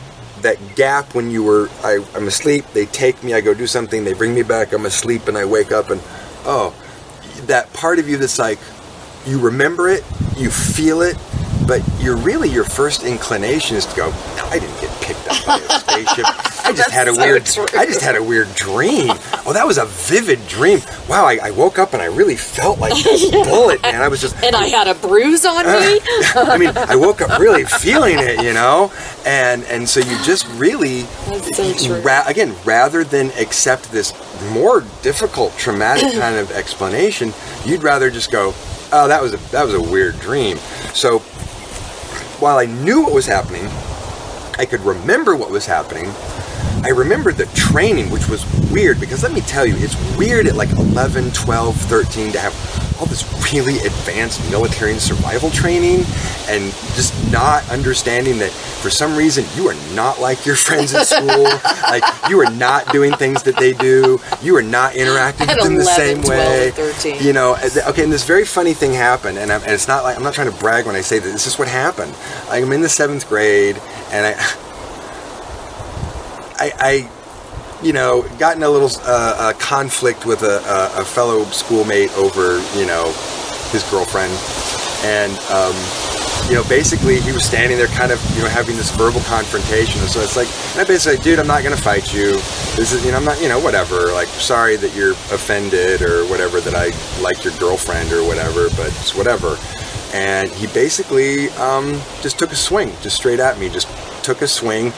Speaker 2: gap when you were, I'm asleep, they take me, I go do something, they bring me back, I'm asleep, and I wake up and, that part of you that's like, you remember it, you feel it, but your first inclination is to go, no, I didn't get picked up by a spaceship. I just had a weird dream. Oh, that was a vivid dream. Wow, I woke up and I really felt like a bullet, man. I was just...
Speaker 1: And I had a bruise on me?
Speaker 2: I mean, I woke up really feeling it, And so you just really...
Speaker 1: That's so true.
Speaker 2: Again, rather than accept this more difficult, traumatic kind of explanation, you'd rather just go, oh, that was a weird dream. So while I knew what was happening, I could remember what was happening. I remembered the training, which was weird, because let me tell you, it's weird at like 11, 12, 13 to have all this really advanced military and survival training, and just not understanding that for some reason you are not like your friends at school. Like, you are not doing things that they do. You are not interacting with them the same way.
Speaker 1: 13.
Speaker 2: Okay, and this very funny thing happened, and it's not like, I'm not trying to brag when I say that this is what happened. I'm in the 7th grade, and I got in a little conflict with a fellow schoolmate over, his girlfriend. And, basically he was standing there kind of, having this verbal confrontation. And so it's like, and I basically, dude, I'm not going to fight you. This is, I'm not, whatever. Like, sorry that you're offended or whatever, that I like your girlfriend or whatever, but it's whatever. And he basically just took a swing, just straight at me, just took a swing.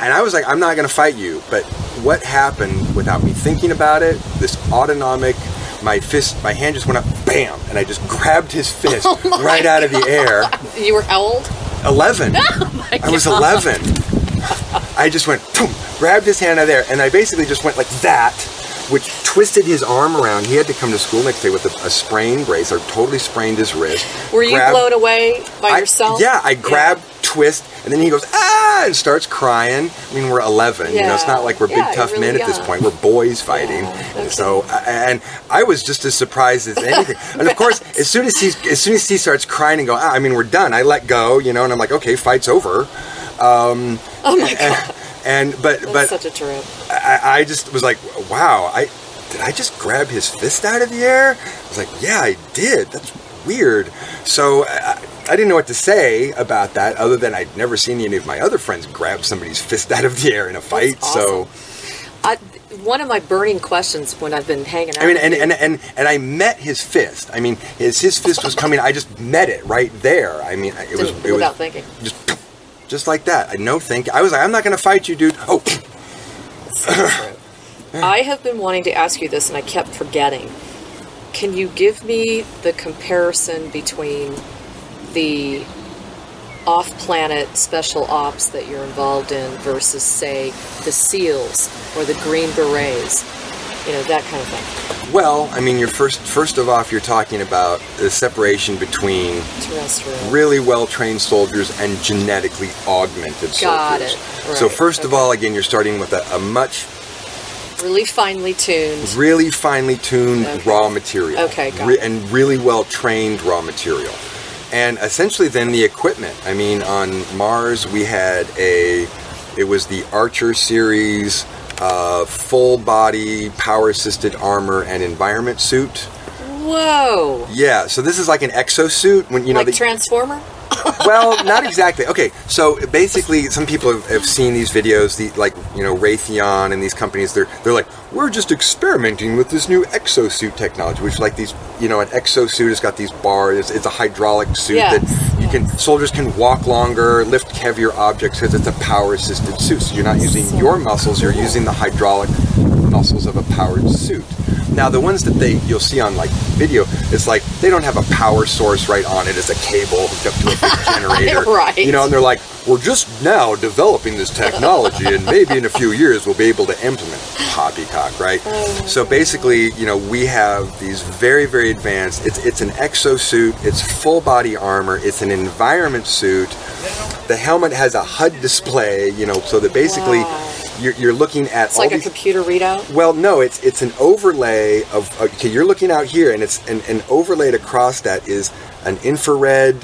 Speaker 2: And I was like, I'm not going to fight you. But what happened without me thinking about it, this autonomic, my hand just went up, bam, and I just grabbed his fist right out of the air.
Speaker 1: You were how old?
Speaker 2: 11.
Speaker 1: Oh my God.
Speaker 2: I was 11. I just went, boom, grabbed his hand out of there, and I basically just went like that, which twisted his arm around. He had to come to school next day with a sprain brace. I totally sprained his wrist.
Speaker 1: Were you blown away by yourself?
Speaker 2: Yeah, I grabbed, twist, And then he goes, ah, and starts crying. I mean, we're 11. You know, it's not like we're big tough
Speaker 1: really
Speaker 2: men at this point. We're boys fighting. And so, and I was just as surprised as anything. And of course, as soon as he starts crying and go, I mean, we're done. I let go, you know, and I'm like, okay, fight's over.
Speaker 1: Oh my God.
Speaker 2: But
Speaker 1: such a trip.
Speaker 2: I just was like, wow, did I just grab his fist out of the air? I was like, yeah, I did. That's weird. So I didn't know what to say about that, other than I'd never seen any of my other friends grab somebody's fist out of the air in a fight.
Speaker 1: That's awesome. So one of my burning questions when I've been hanging out.
Speaker 2: I mean, and I met his fist. I mean, his fist was coming. I just met it right there. I mean, it was
Speaker 1: without thinking.
Speaker 2: Just like that. I no think. I was like, I'm not going to fight you, dude. Oh.
Speaker 1: I have been wanting to ask you this, and I kept forgetting. Can you give me the comparison between the off-planet special ops that you're involved in versus, say, the SEALs or the Green Berets? You know, that kind of thing.
Speaker 2: Well, I mean, first of all, you're talking about the separation between
Speaker 1: terrestrial,
Speaker 2: really well-trained soldiers and genetically augmented soldiers.
Speaker 1: Got it. Right.
Speaker 2: So first of all, again, you're starting with a much
Speaker 1: really finely tuned
Speaker 2: raw material.
Speaker 1: Okay, got it.
Speaker 2: And really well-trained raw material. And essentially then the equipment. I mean, on Mars we had it was the Archer series, full body power assisted armor and environment suit.
Speaker 1: Whoa.
Speaker 2: Yeah, so this is like an exosuit when you know
Speaker 1: like Transformer?
Speaker 2: Well, not exactly. Okay, so basically, some people have seen these videos, Raytheon and these companies. They're like, we're just experimenting with this new exosuit technology, which like these, an exosuit has got these bars. It's a hydraulic suit that soldiers can walk longer, lift heavier objects because it's a power assisted suit. So you're not using your muscles, you're using the hydraulic muscles of a powered suit. Now, the ones that you'll see on like video, it's like they don't have a power source right on it as a cable hooked up to a big generator.
Speaker 1: Right.
Speaker 2: And they're like, we're just now developing this technology, and maybe in a few years we'll be able to implement poppycock, right? So basically, we have these very, very advanced. It's an exosuit. It's full body armor. It's an environment suit. The helmet has a HUD display. So that basically. Wow. You're looking at
Speaker 1: it's like a computer readout?
Speaker 2: Well, no, it's an overlay of, okay, you're looking out here, and it's an overlaid across that is an infrared,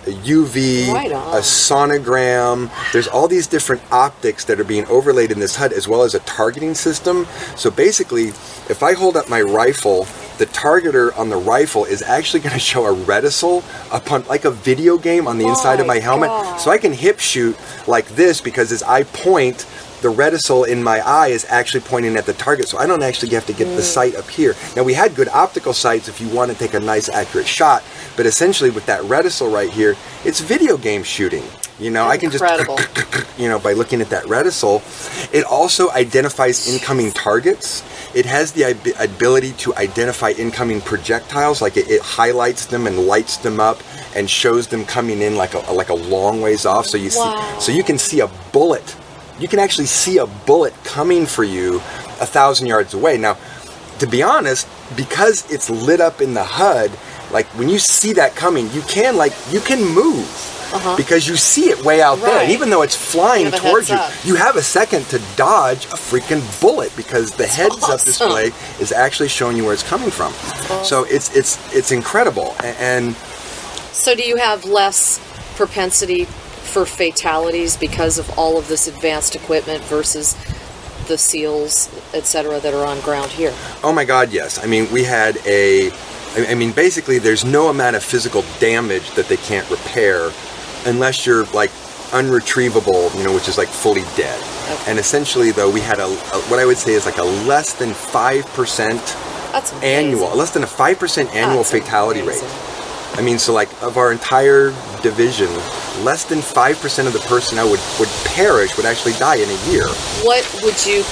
Speaker 2: a UV, a sonogram. There's all these different optics that are being overlaid in this HUD, as well as a targeting system. So basically, if I hold up my rifle, the targeter on the rifle is actually going to show a reticule upon, like a video game on the inside of my helmet.
Speaker 1: God.
Speaker 2: So I can hip shoot like this, because as I point, the reticule in my eye is actually pointing at the target, so I don't actually have to get the sight up here. Now, we had good optical sights if you want to take a nice accurate shot, but essentially with that reticule right here, it's video game shooting. I can just, by looking at that reticule. It also identifies incoming targets. It has the ability to identify incoming projectiles, like it highlights them and lights them up and shows them coming in like a long ways off. So you so you can see a bullet. You can actually see a bullet coming for you 1,000 yards away. Now, to be honest, because it's lit up in the HUD, like when you see that coming, you can move because you see it way out there. And even though it's flying towards you, you have a second to dodge a freaking bullet, because the heads-up display is actually showing you where it's coming from. So it's incredible. And
Speaker 1: so, do you have less propensity for fatalities because of all of this advanced equipment versus the SEALs, etc., that are on ground here?
Speaker 2: Oh my God, yes. I mean, we had basically there's no amount of physical damage that they can't repair unless you're like unretrievable, which is like fully dead. Okay. And essentially, though, we had what I would say is like a less than 5% annual, less than a 5% annual fatality rate. I mean, so like of our entire division, less than 5% of the personnel would perish, would actually die in a year. What
Speaker 1: would you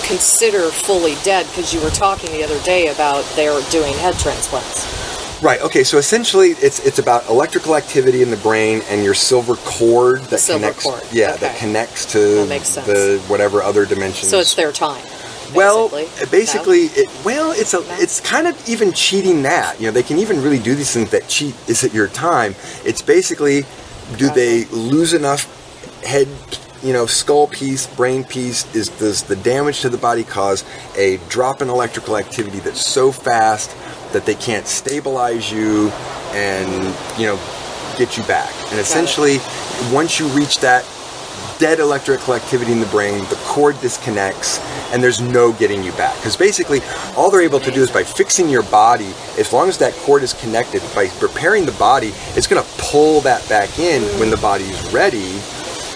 Speaker 1: consider fully dead? Because you were talking the other day about they're doing head transplants.
Speaker 2: Right. Okay. So essentially, it's about electrical activity in the brain and your silver cord that connects. Yeah, that connects to the whatever other dimensions.
Speaker 1: So it's their time.
Speaker 2: Basically, it's kind of even cheating that. They can even really do these things that cheat. Is it your time? It's basically, do they lose enough head, skull piece, brain piece, does the damage to the body cause a drop in electrical activity that's so fast that they can't stabilize you and, get you back. And essentially, once you reach that dead electrical activity in the brain, the cord disconnects, and there's no getting you back. Because basically, all they're able to do is by fixing your body, as long as that cord is connected, by preparing the body, it's going to pull that back in when the body's ready,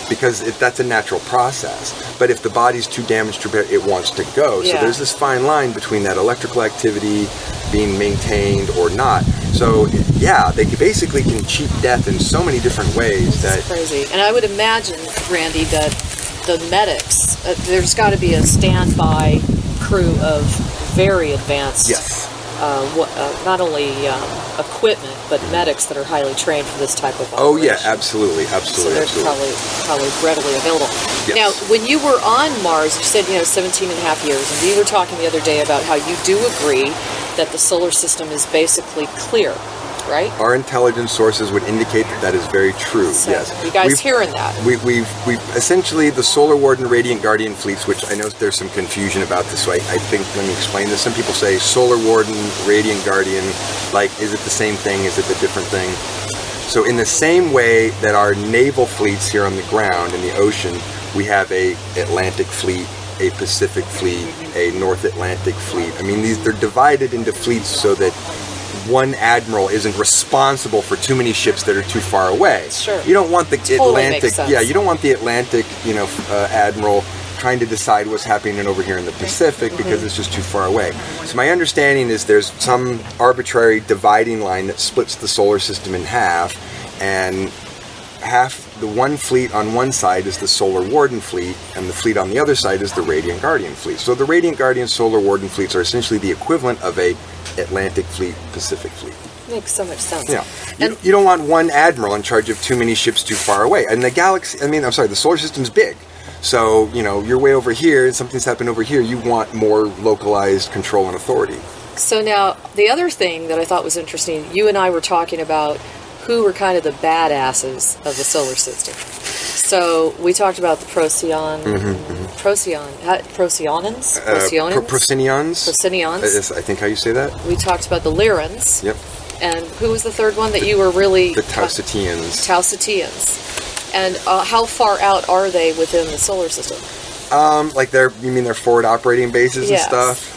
Speaker 2: because that's a natural process. But if the body's too damaged to repair, it wants to go. So there's this fine line between that electrical activity being maintained or not. So they basically can cheat death in so many different ways.
Speaker 1: That's crazy. And I would imagine, Randy, that the medics, there's got to be a standby crew of very advanced, not only equipment, but medics that are highly trained for this type of operation.
Speaker 2: Oh yeah, absolutely.
Speaker 1: So they're probably readily available. Yes. Now, when you were on Mars, you said 17 and a half years, and we were talking the other day about how you do agree that the solar system is basically clear, right?
Speaker 2: Our intelligence sources would indicate that is very true.
Speaker 1: So
Speaker 2: yes.
Speaker 1: You guys hearing that?
Speaker 2: We've essentially the Solar Warden, Radiant Guardian fleets, which I know there's some confusion about this. So I think, let me explain this. Some people say Solar Warden, Radiant Guardian, is it the same thing? Is it a different thing? So in the same way that our naval fleets here on the ground in the ocean, we have a Atlantic fleet, a Pacific fleet, a North Atlantic fleet. I mean, they're divided into fleets so that one admiral isn't responsible for too many ships that are too far away.
Speaker 1: Sure.
Speaker 2: You don't want the Atlantic.
Speaker 1: Makes sense.
Speaker 2: Yeah, you don't want the Atlantic, admiral trying to decide what's happening over here in the Pacific because it's just too far away. So my understanding is there's some arbitrary dividing line that splits the solar system in half, and the one fleet on one side is the Solar Warden fleet, and the fleet on the other side is the Radiant Guardian fleet. So the Radiant Guardian Solar Warden fleets are essentially the equivalent of a Atlantic fleet, Pacific fleet.
Speaker 1: Makes so much sense.
Speaker 2: Yeah. You don't want one admiral in charge of too many ships too far away. And the solar system's big. So, you're way over here, and something's happened over here, you want more localized control and authority.
Speaker 1: So now, the other thing that I thought was interesting, you and I were talking about who were kind of the badasses of the solar system. So we talked about the Procyon,
Speaker 2: Procinians. I think how you say that.
Speaker 1: We talked about the Lyrans.
Speaker 2: Yep.
Speaker 1: And who was the third one that you were really...
Speaker 2: The Tausitians.
Speaker 1: And how far out are they within the solar system?
Speaker 2: You mean their forward operating bases
Speaker 1: Yes.
Speaker 2: and stuff?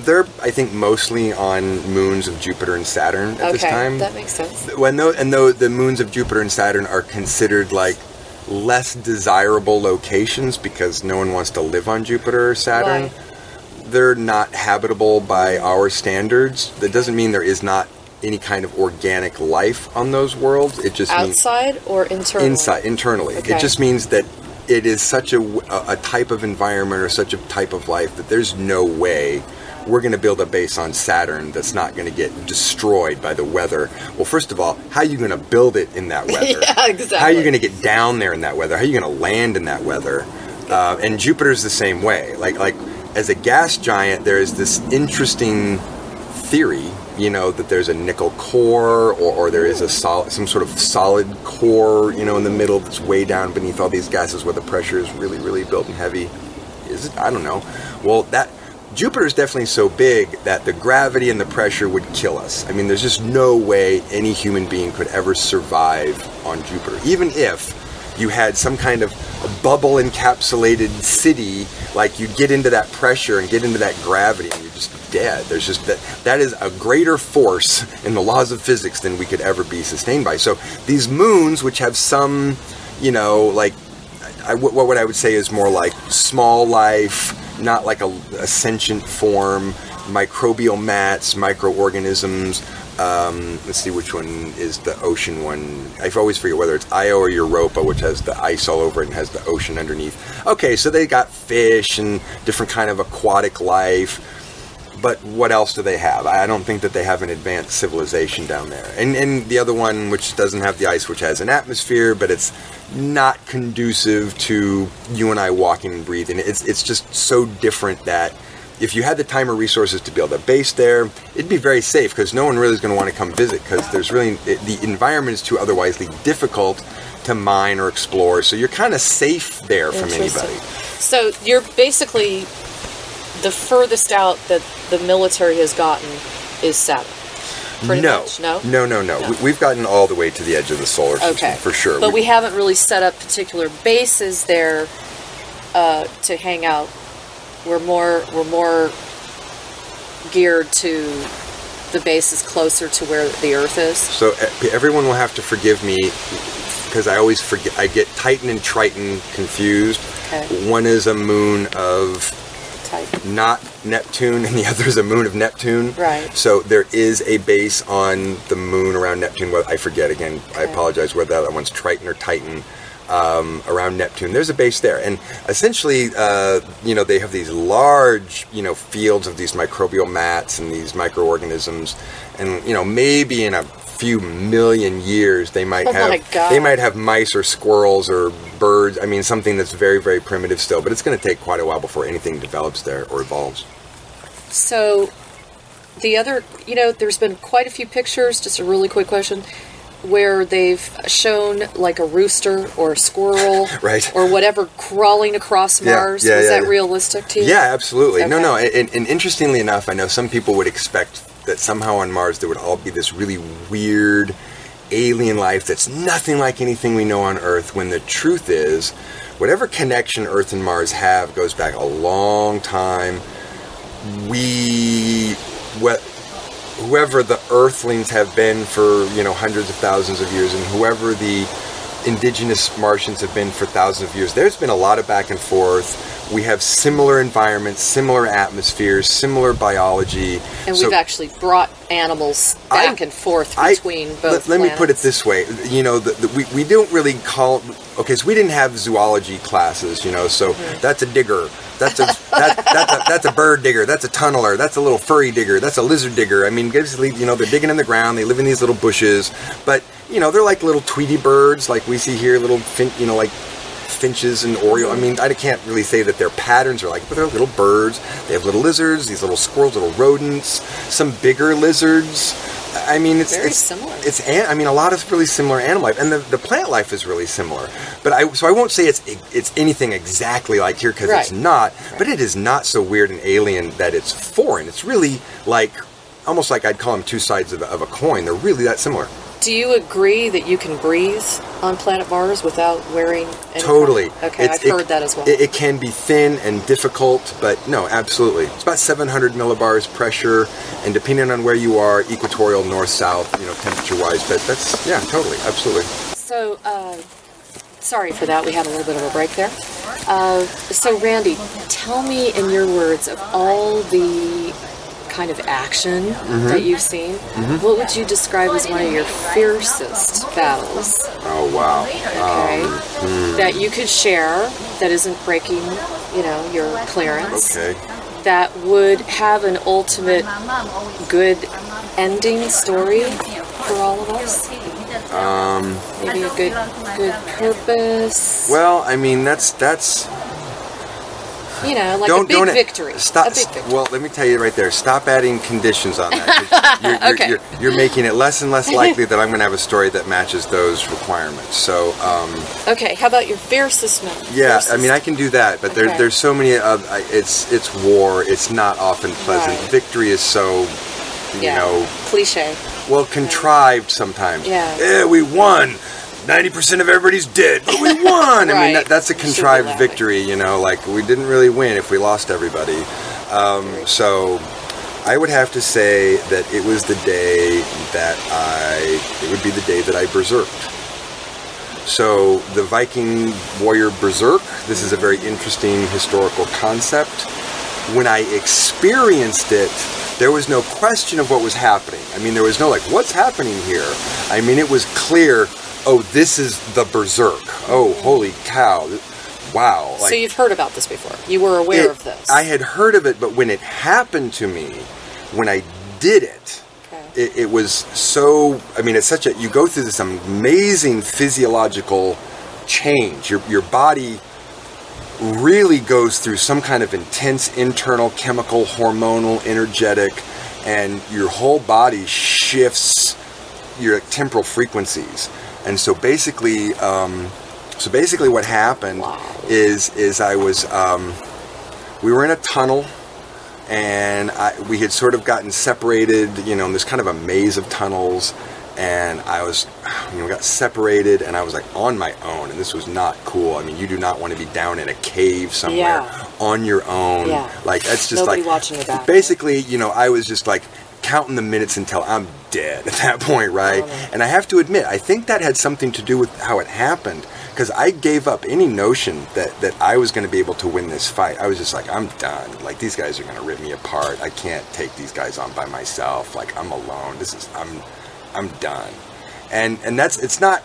Speaker 2: They're, I think, mostly on moons of Jupiter and Saturn at this time.
Speaker 1: Okay, that makes sense.
Speaker 2: Though the moons of Jupiter and Saturn are considered less desirable locations because no one wants to live on Jupiter or Saturn.
Speaker 1: Why?
Speaker 2: They're not habitable by our standards. That doesn't mean there is not any kind of organic life on those worlds. It just
Speaker 1: outside or internally?
Speaker 2: Internally.
Speaker 1: Okay.
Speaker 2: It just means that it is such a type of environment or such a type of life that there's no way we're going to build a base on Saturn that's not going to get destroyed by the weather. Well, first of all, how are you going to build it in that weather?
Speaker 1: Yeah, exactly.
Speaker 2: How are you going to get down there in that weather? How are you going to land in that weather? And Jupiter's the same way. Like as a gas giant, there is this interesting theory, that there's a nickel core or there is some sort of solid core, in the middle that's way down beneath all these gases where the pressure is really, really built and heavy. Is it? I don't know. Well, Jupiter's definitely so big that the gravity and the pressure would kill us. I mean, there's just no way any human being could ever survive on Jupiter. Even if you had some kind of bubble encapsulated city, you'd get into that pressure and get into that gravity and you're just dead. There's just that is a greater force in the laws of physics than we could ever be sustained by. So these moons, which have some, what I would say is more like small life, not like a sentient form, microbial mats, microorganisms. Let's see which one is the ocean one. I always forget whether it's Io or Europa, which has the ice all over it and has the ocean underneath. Okay, so they got fish and different kind of aquatic life. But what else do they have? I don't think that they have an advanced civilization down there. And the other one, which doesn't have the ice, which has an atmosphere, but it's not conducive to you and I walking and breathing. It's just so different that if you had the time or resources to build a base there, it'd be very safe because no one really is going to want to come visit because there's really the environment is too otherwisely difficult to mine or explore. So you're kind of safe there from anybody.
Speaker 1: So you're basically the furthest out that the military has gotten is Saturn. Pretty much, no?
Speaker 2: No. We've gotten all the way to the edge of the solar system, for sure.
Speaker 1: But we haven't really set up particular bases there to hang out. We're more geared to the bases closer to where the Earth is.
Speaker 2: So everyone will have to forgive me because I always forget. I get Titan and Triton confused.
Speaker 1: Okay.
Speaker 2: One is a moon of
Speaker 1: Titan,
Speaker 2: not Neptune, and the other is a moon of Neptune.
Speaker 1: Right.
Speaker 2: So there is a base on the moon around Neptune. Well, I forget again. Okay. I apologize whether that one's Triton or Titan. Around Neptune, there's a base there, and essentially, they have these large, fields of these microbial mats and these microorganisms, and maybe in a few million years they might have mice or squirrels or birds. I mean, something that's very, very primitive still, but it's going to take quite a while before anything develops there or evolves.
Speaker 1: So, the other, there's been quite a few pictures. Just a really quick question. Where they've shown like a rooster or a squirrel
Speaker 2: right.
Speaker 1: or whatever crawling across Mars. Is that realistic to you?
Speaker 2: Yeah, absolutely.
Speaker 1: Okay.
Speaker 2: No. And interestingly enough, I know some people would expect that somehow on Mars there would all be this really weird alien life that's nothing like anything we know on Earth, when the truth is, whatever connection Earth and Mars have goes back a long time. Whoever the Earthlings have been for, hundreds of thousands of years, and whoever the indigenous Martians have been for thousands of years, there's been a lot of back and forth. We have similar environments, similar atmospheres, similar biology.
Speaker 1: And we've actually brought animals back and forth between both
Speaker 2: Let me put it this way. We don't really call... Okay, so we didn't have zoology classes, so that's a digger. That's a bird digger. That's a tunneler. That's a little furry digger. That's a lizard digger. I mean, basically, they're digging in the ground. They live in these little bushes. But, they're like little Tweety birds, like we see here, little, like finches and oriole. I mean, I can't really say that their patterns are like, but they're little birds. They have little lizards, these little squirrels, little rodents, some bigger lizards. I mean, it's
Speaker 1: very similar.
Speaker 2: A lot of really similar animal life, and the plant life is really similar. But I won't say it's anything exactly like here, because it's not. Right. But it is not so weird and alien that it's foreign. It's really like almost like I'd call them two sides of a coin. They're really that similar.
Speaker 1: Do you agree that you can breathe on planet Mars without wearing any
Speaker 2: Totally.
Speaker 1: Okay, I've heard that as well.
Speaker 2: It can be thin and difficult, but no, absolutely. It's about 700 millibars pressure, and depending on where you are, equatorial, north-south, temperature-wise, but that's, totally, absolutely.
Speaker 1: So, sorry for that. We had a little bit of a break there. So, Randy, tell me in your words of all the kind of action that you've seen, what would you describe as one of your fiercest battles?
Speaker 2: Oh, wow.
Speaker 1: Okay. That you could share, that isn't breaking, your clearance.
Speaker 2: Okay.
Speaker 1: That would have an ultimate good ending story for all of us? Maybe a good purpose?
Speaker 2: Well, I mean, that's
Speaker 1: like a big victory.
Speaker 2: Stop.
Speaker 1: A big victory.
Speaker 2: Well, let me tell you right there. Stop adding conditions on that. You're making it less and less likely that I'm going to have a story that matches those requirements. So.
Speaker 1: Okay. How about your fiercest moment?
Speaker 2: Yeah, I mean, I can do that, but there's so many. It's war. It's not often pleasant. Right. Victory is so.
Speaker 1: Cliche.
Speaker 2: Well, contrived sometimes.
Speaker 1: Yeah.
Speaker 2: We won. 90% of everybody's dead, but we won. I mean, that's a contrived victory, like we didn't really win if we lost everybody. So I would have to say that it was the day it would be the day that I berserked. So the Viking warrior berserk, this is a very interesting historical concept. When I experienced it, there was no question of what was happening. I mean, there was no what's happening here? I mean, it was clear, oh, this is the berserk. Oh, holy cow. Wow.
Speaker 1: So you've heard about this before. You were aware of this.
Speaker 2: I had heard of it, but when it happened to me, when I did it, it was so, it's such you go through this amazing physiological change. Your body really goes through some kind of intense internal chemical, hormonal, energetic, and your whole body shifts your temporal frequencies. And so basically what happened is I was, we were in a tunnel, and we had sort of gotten separated, and there's kind of a maze of tunnels, and I was, got separated, and I was like on my own, and this was not cool. I mean, you do not want to be down in a cave somewhere on your own. Yeah. Like, that's just
Speaker 1: nobody watching your back.
Speaker 2: Basically, I was just like counting the minutes until I'm dead at that point, right? And I have to admit, I think that had something to do with how it happened, because I gave up any notion that I was going to be able to win this fight. I was just like, I'm done. Like, these guys are going to rip me apart. I can't take these guys on by myself. Like, I'm alone. I'm done. And it's not,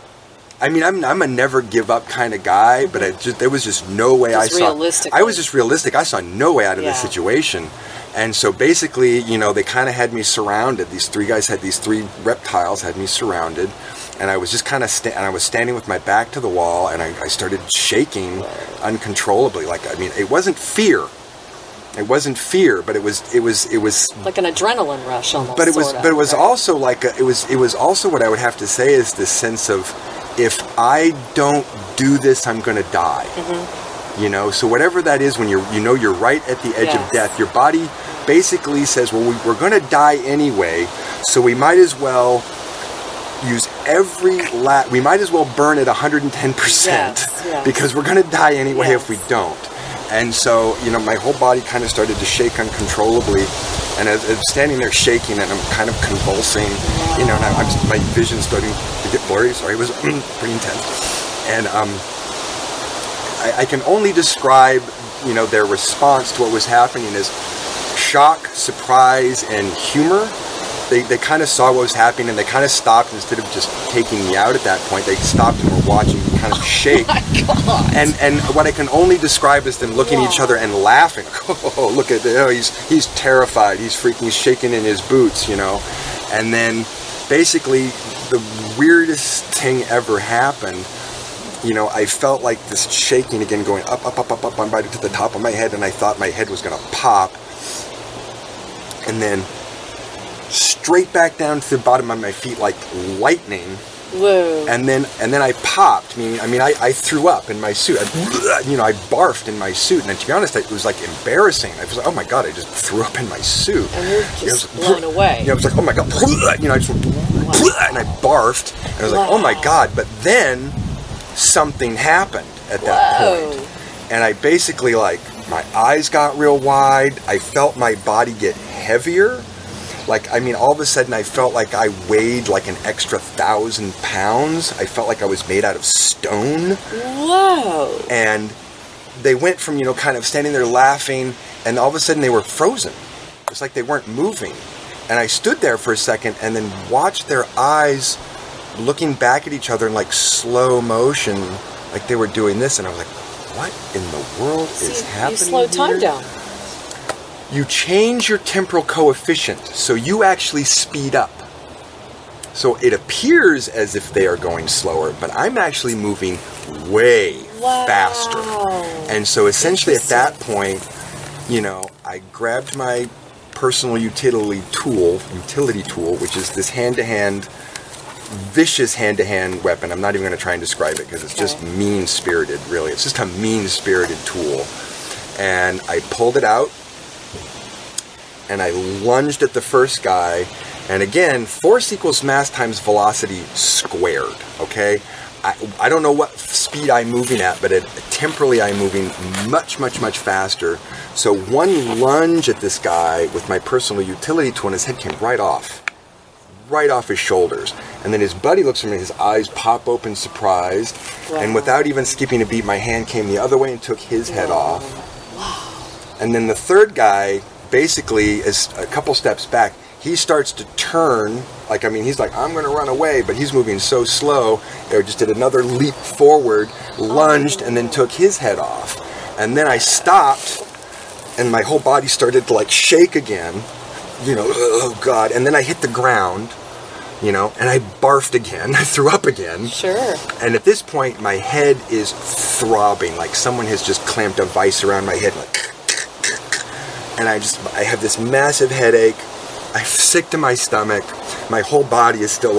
Speaker 2: I mean, I'm a never give up kind of guy, but there was just no way I was just realistic. I saw no way out of this situation. And so basically, they kind of had me surrounded. These three reptiles had me surrounded. And I was just kind of I was standing with my back to the wall, and I started shaking uncontrollably. Like, I mean, it wasn't fear. It wasn't fear, but it was
Speaker 1: like an adrenaline rush almost.
Speaker 2: But it was also like it was also what I would have to say is this sense of, if I don't do this, I'm going to die. So whatever that is, when you're right at the edge of death, your body basically says, well, we're going to die anyway, so we might as well use we might as well burn at 110%, because we're going to die anyway if we don't. And so, my whole body kind of started to shake uncontrollably, and I'm standing there shaking, and I'm kind of convulsing, and my vision's starting to get blurry. Sorry, it was pretty intense. And I can only describe, their response to what was happening as shock, surprise, and humor. They kind of saw what was happening, and they kind of stopped. Instead of just taking me out at that point, they stopped and were watching me kind of shake.
Speaker 1: Oh my God.
Speaker 2: And what I can only describe is them looking at each other and laughing. Oh, look at that! He's terrified. He's freaking. He's shaking in his boots, And then basically the weirdest thing ever happened. I felt like this shaking again, going up, right to the top of my head, and I thought my head was going to pop. And then straight back down to the bottom of my feet like lightning.
Speaker 1: Whoa.
Speaker 2: And then I popped. I threw up in my suit. I barfed in my suit. And to be honest, it was like embarrassing. I was like, oh my God, I just threw up in my suit.
Speaker 1: And you're just blown away.
Speaker 2: I was like, oh my God. I just went, and I barfed. And I was like, oh my God. But then something happened at that point. And I basically, my eyes got real wide. I felt my body get heavier. All of a sudden I felt like I weighed like an extra 1,000 pounds. I felt like I was made out of stone.
Speaker 1: Whoa.
Speaker 2: And they went from, kind of standing there laughing, and all of a sudden they were frozen. It's like they weren't moving. And I stood there for a second and then watched their eyes looking back at each other in like slow motion, like they were doing this. And I was like, what in the world is happening?
Speaker 1: You slowed time down.
Speaker 2: You change your temporal coefficient, so you actually speed up. So it appears as if they are going slower, but I'm actually moving way faster. And so essentially at that point, I grabbed my personal utility tool, which is this vicious hand-to-hand weapon. I'm not even going to try and describe it because it's just mean-spirited, really. It's just a mean-spirited tool. And I pulled it out, and I lunged at the first guy, and again, force equals mass times velocity squared, okay? I don't know what speed I'm moving at, but temporally I'm moving much, much, much faster. So one lunge at this guy with my personal utility tool, and his head came right off his shoulders. And then his buddy looks at me, his eyes pop open, surprised, and without even skipping a beat, my hand came the other way and took his head off. And then the third guy basically is a couple steps back. He starts to turn, he's like, I'm going to run away, but he's moving so slow. They just did another leap forward, lunged, and then took his head off. And then I stopped, and my whole body started to shake again, oh God. And then I hit the ground, and I barfed again. I threw up again.
Speaker 1: Sure.
Speaker 2: And at this point, my head is throbbing, like someone has just clamped a vice around my head, and I have this massive headache. I'm sick to my stomach. My whole body is still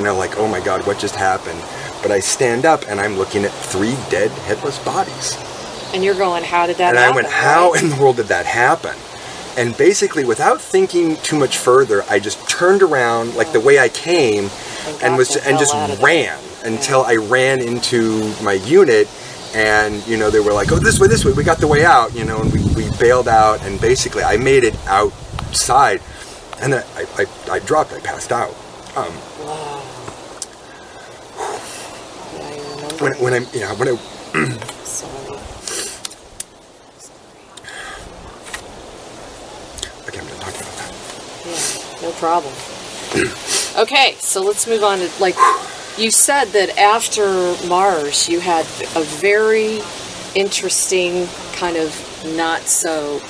Speaker 2: like, oh my God, what just happened? But I stand up and I'm looking at 3 dead, headless bodies.
Speaker 1: And you're going, how did that happen?
Speaker 2: And I went, how in the world did that happen? And basically, without thinking too much further, I just turned around like the way I came and just ran until I ran into my unit. And, they were like, oh, this way, we got the way out, and we bailed out. And basically, I made it outside. And then I dropped, I passed out.
Speaker 1: Wow.
Speaker 2: When I
Speaker 1: Sorry.
Speaker 2: Okay, I'm done talking about that.
Speaker 1: Yeah, no problem. Okay, so let's move on to, you said that after Mars, you had a very interesting, kind of not so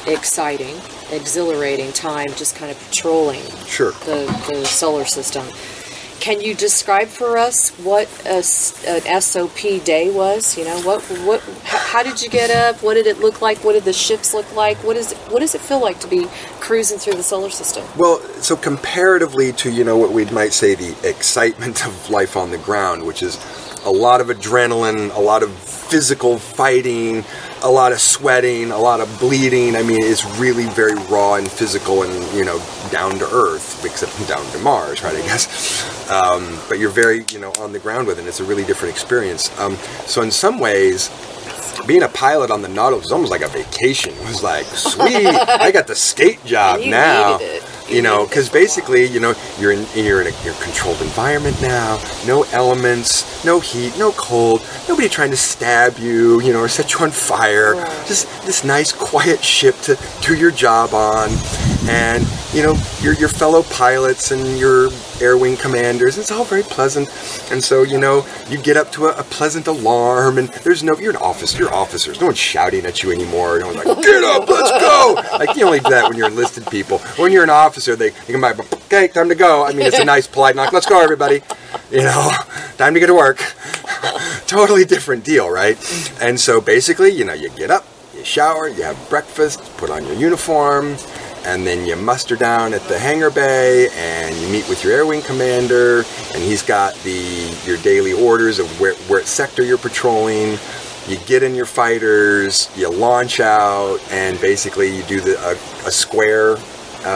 Speaker 1: exciting, exhilarating time just kind of patrolling the solar system. Can you describe for us what an SOP day was? How did you get up? What did it look like? What did the ships look like? What does it feel like to be cruising through the solar system?
Speaker 2: Well, so comparatively to, what we might say the excitement of life on the ground, which is a lot of adrenaline, a lot of physical fighting, a lot of sweating, a lot of bleeding. I mean, it's really very raw and physical and, down to earth, except down to Mars, right, I guess. But you're very, on the ground with it. And it's a really different experience. So in some ways, being a pilot on the Nautilus was almost like a vacation. It was like, sweet, I got the skate job now.
Speaker 1: Needed it.
Speaker 2: Because basically, you're in a controlled environment now. No elements, no heat, no cold. Nobody trying to stab you, or set you on fire. Right. Just this nice, quiet ship to do your job on, and your fellow pilots and your air wing commanders. It's all very pleasant, and so you get up to a pleasant alarm, and you're an officer. You're officers. No one's shouting at you anymore. No one's like, get up, let's go. Like you only do that when you're enlisted people. When you're an officer, they come by, okay, time to go. I mean, it's a nice, polite knock. Let's go, everybody. Time to get to work. Totally different deal, right? And so basically, you get up, you shower, you have breakfast, put on your uniform, and then you muster down at the hangar bay, and you meet with your air wing commander, and he's got your daily orders of where sector you're patrolling. You get in your fighters, you launch out, and basically you do a square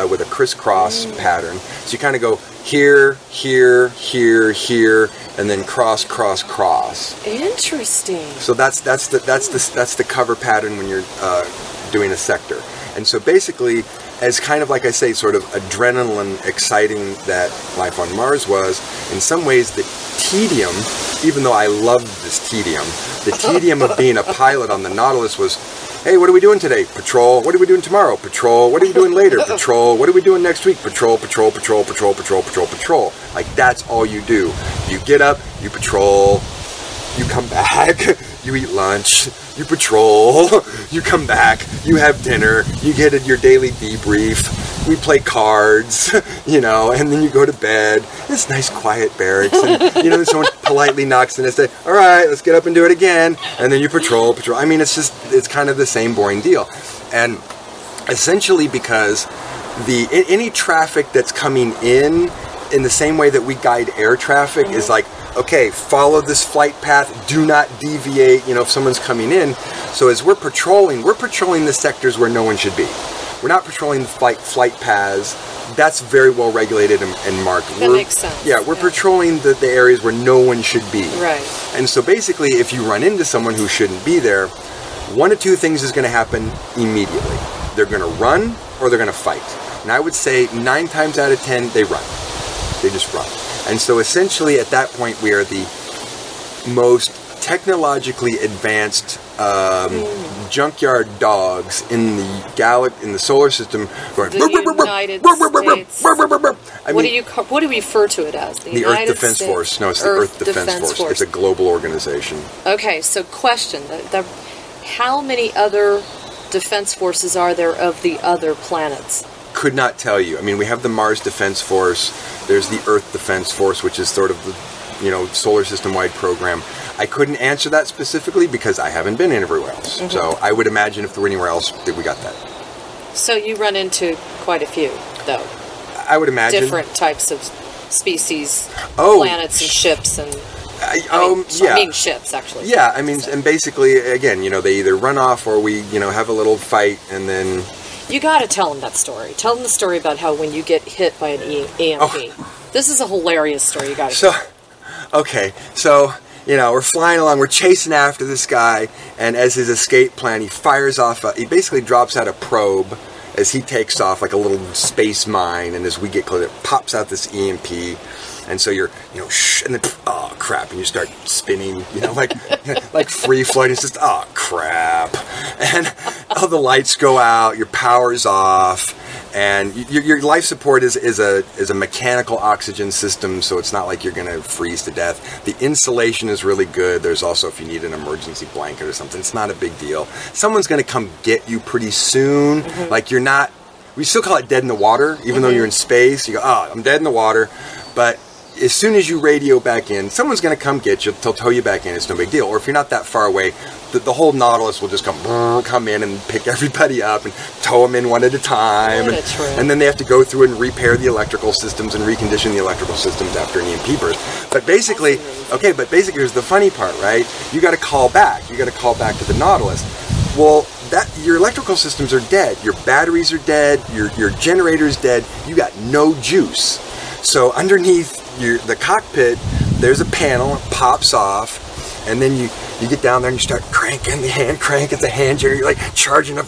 Speaker 2: with a crisscross pattern. So you kind of go here, here, here, here, and then cross, cross, cross.
Speaker 1: Interesting.
Speaker 2: So that's the cover pattern when you're doing a sector. And so basically, as kind of like I say, sort of adrenaline exciting that life on Mars was, in some ways the tedium, even though I loved this tedium, the tedium of being a pilot on the Nautilus was, hey, what are we doing today? Patrol. What are we doing tomorrow? Patrol. What are we doing later? Patrol. What are we doing next week? Patrol, patrol, patrol, patrol, patrol, patrol, patrol. Like, that's all you do. You get up, you patrol, you come back, you eat lunch, you patrol, you come back, you have dinner, you get your daily debrief, we play cards, and then you go to bed. It's nice, quiet barracks, and, someone politely knocks in and says, all right, let's get up and do it again, and then you patrol. I mean, it's kind of the same boring deal. And essentially because any traffic that's coming in the same way that we guide air traffic is like, okay, follow this flight path, do not deviate, if someone's coming in. So as we're patrolling the sectors where no one should be. We're not patrolling the flight paths. That's very well regulated and marked.
Speaker 1: That makes sense.
Speaker 2: Yeah, we're patrolling the areas where no one should be.
Speaker 1: Right.
Speaker 2: And so basically, if you run into someone who shouldn't be there, one of two things is going to happen immediately. They're going to run or they're going to fight. And I would say 9 times out of 10, they run. They just run. And so essentially at that point we are the most technologically advanced junkyard dogs in the solar system. Going,
Speaker 1: the United States. What do we refer to it as?
Speaker 2: The Earth Defense Force. No, it's the Earth Defense Force. It's a global organization.
Speaker 1: Okay, so question. How many other defense forces are there of the other planets?
Speaker 2: Could not tell you. I mean, we have the Mars Defense Force. There's the Earth Defense Force, which is sort of the, solar system-wide program. I couldn't answer that specifically because I haven't been anywhere else. Mm-hmm. So I would imagine if there were anywhere else that we got that.
Speaker 1: So you run into quite a few, though.
Speaker 2: I would imagine.
Speaker 1: Different types of species,
Speaker 2: Oh,
Speaker 1: planets and ships and...
Speaker 2: yeah.
Speaker 1: I mean ships, actually.
Speaker 2: Yeah, I mean, and basically, again, they either run off or we, have a little fight, and then...
Speaker 1: You got to tell them that story. Tell them the story about how when you get hit by an EMP. Oh. This is a hilarious story. You got to.
Speaker 2: Okay, so we're flying along, we're chasing after this guy, and as his escape plan, he fires off. He basically drops out a probe as he takes off, like a little space mine, and as we get close, it pops out this EMP. And so you're, and then, oh crap, and you start spinning, like free floating. It's just, oh crap, and all the lights go out, your power's off, and your life support is a mechanical oxygen system, so it's not like you're gonna freeze to death. The insulation is really good. There's also, if you need an emergency blanket or something, it's not a big deal. Someone's gonna come get you pretty soon. Mm-hmm. Like you're not. We still call it dead in the water, even though you're in space. You go, oh, I'm dead in the water, but as soon as you radio back in, someone's going to come get you. They'll tow you back in. It's no big deal. Or if you're not that far away, the whole Nautilus will just come in and pick everybody up and tow them in one at a time. And then they have to go through and repair the electrical systems and recondition the electrical systems after an EMP burst. But basically, here's the funny part, right? You got to call back. You got to call back to the Nautilus. Well, your electrical systems are dead. Your batteries are dead. Your generator's dead. You got no juice. So underneath the cockpit, there's a panel, it pops off, and then you get down there and you start cranking the hand crank. It's a hand generator, you're like charging up,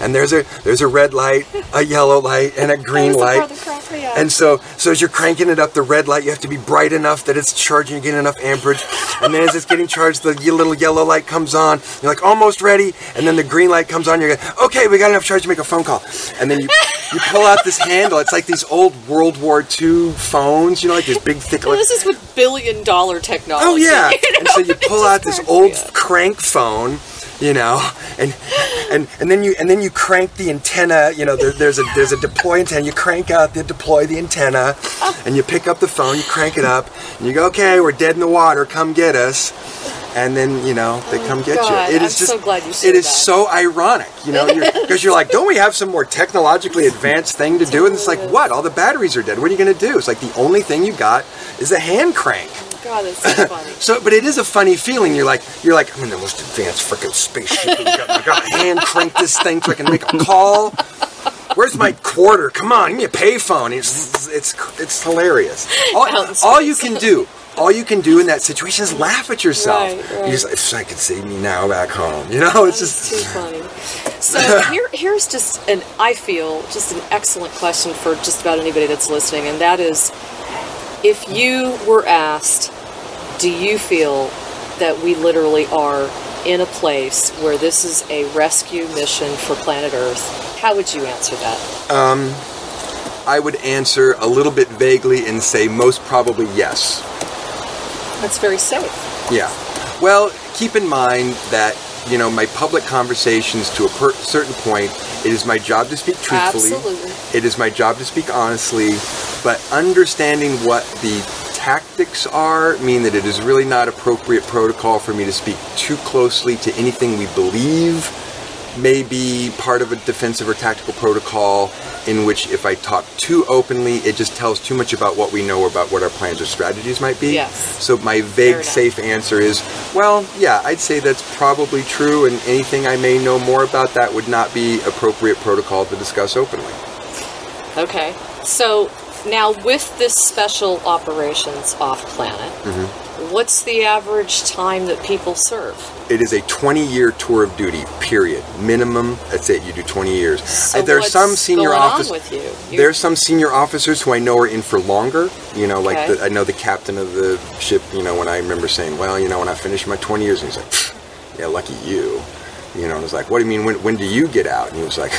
Speaker 2: and there's a red light, a yellow light, and a green light. And so as you're cranking it up, the red light, you have to be bright enough that it's charging, you get enough amperage, and then as it's getting charged, the little yellow light comes on, you're like almost ready, and then the green light comes on, you're like, okay, we got enough charge to make a phone call. And then you pull out this handle. It's like these old World War II phones, like this big thick.
Speaker 1: This is with $billion technology.
Speaker 2: Oh yeah, and so you pull out this old crank phone, and then you crank the antenna. There's a deploy antenna. You crank out deploy the antenna, and you pick up the phone. You crank it up, and you go, okay, we're dead in the water. Come get us. And then, they come get you.
Speaker 1: I'm so glad you said
Speaker 2: It is so ironic, because you're like, don't we have some more technologically advanced thing to do? And it's like, what? All the batteries are dead. What are you going to do? It's like the only thing you got is a hand crank.
Speaker 1: God, that's so funny.
Speaker 2: But it is a funny feeling. You're like, I'm in the most advanced freaking spaceship. I got to hand crank this thing so I can make a call. Where's my quarter? Come on, give me a payphone. It's hilarious. All you can do in that situation is laugh at yourself.
Speaker 1: Right.
Speaker 2: You're just like, if I could save me now back home. It's just
Speaker 1: too funny. So here's just I feel just an excellent question for just about anybody that's listening, and that is, if you were asked, do you feel that we literally are in a place where this is a rescue mission for planet Earth, how would you answer that?
Speaker 2: I would answer a little bit vaguely and say most probably yes.
Speaker 1: That's very safe.
Speaker 2: Yeah. Well, keep in mind that, my public conversations to a certain point, it is my job to speak truthfully.
Speaker 1: Absolutely.
Speaker 2: It is my job to speak honestly, but understanding what the tactics are mean that it is really not appropriate protocol for me to speak too closely to anything we believe may be part of a defensive or tactical protocol, in which if I talk too openly, it just tells too much about what we know about what our plans or strategies might be.
Speaker 1: Yes.
Speaker 2: So my vague, safe answer is, well, yeah, I'd say that's probably true, and anything I may know more about that would not be appropriate protocol to discuss openly.
Speaker 1: Okay. So now with this special operations off-planet, what's the average time that people serve?
Speaker 2: It is a 20-year tour of duty, period. Minimum, that's it. You do 20 years.
Speaker 1: So
Speaker 2: there are some senior
Speaker 1: officers with you?
Speaker 2: There are some senior officers who I know are in for longer. Like I know the captain of the ship, when I remember saying, well, when I finish my 20 years, and he's like, yeah, lucky you. And I was like, what do you mean, when do you get out? And he was like,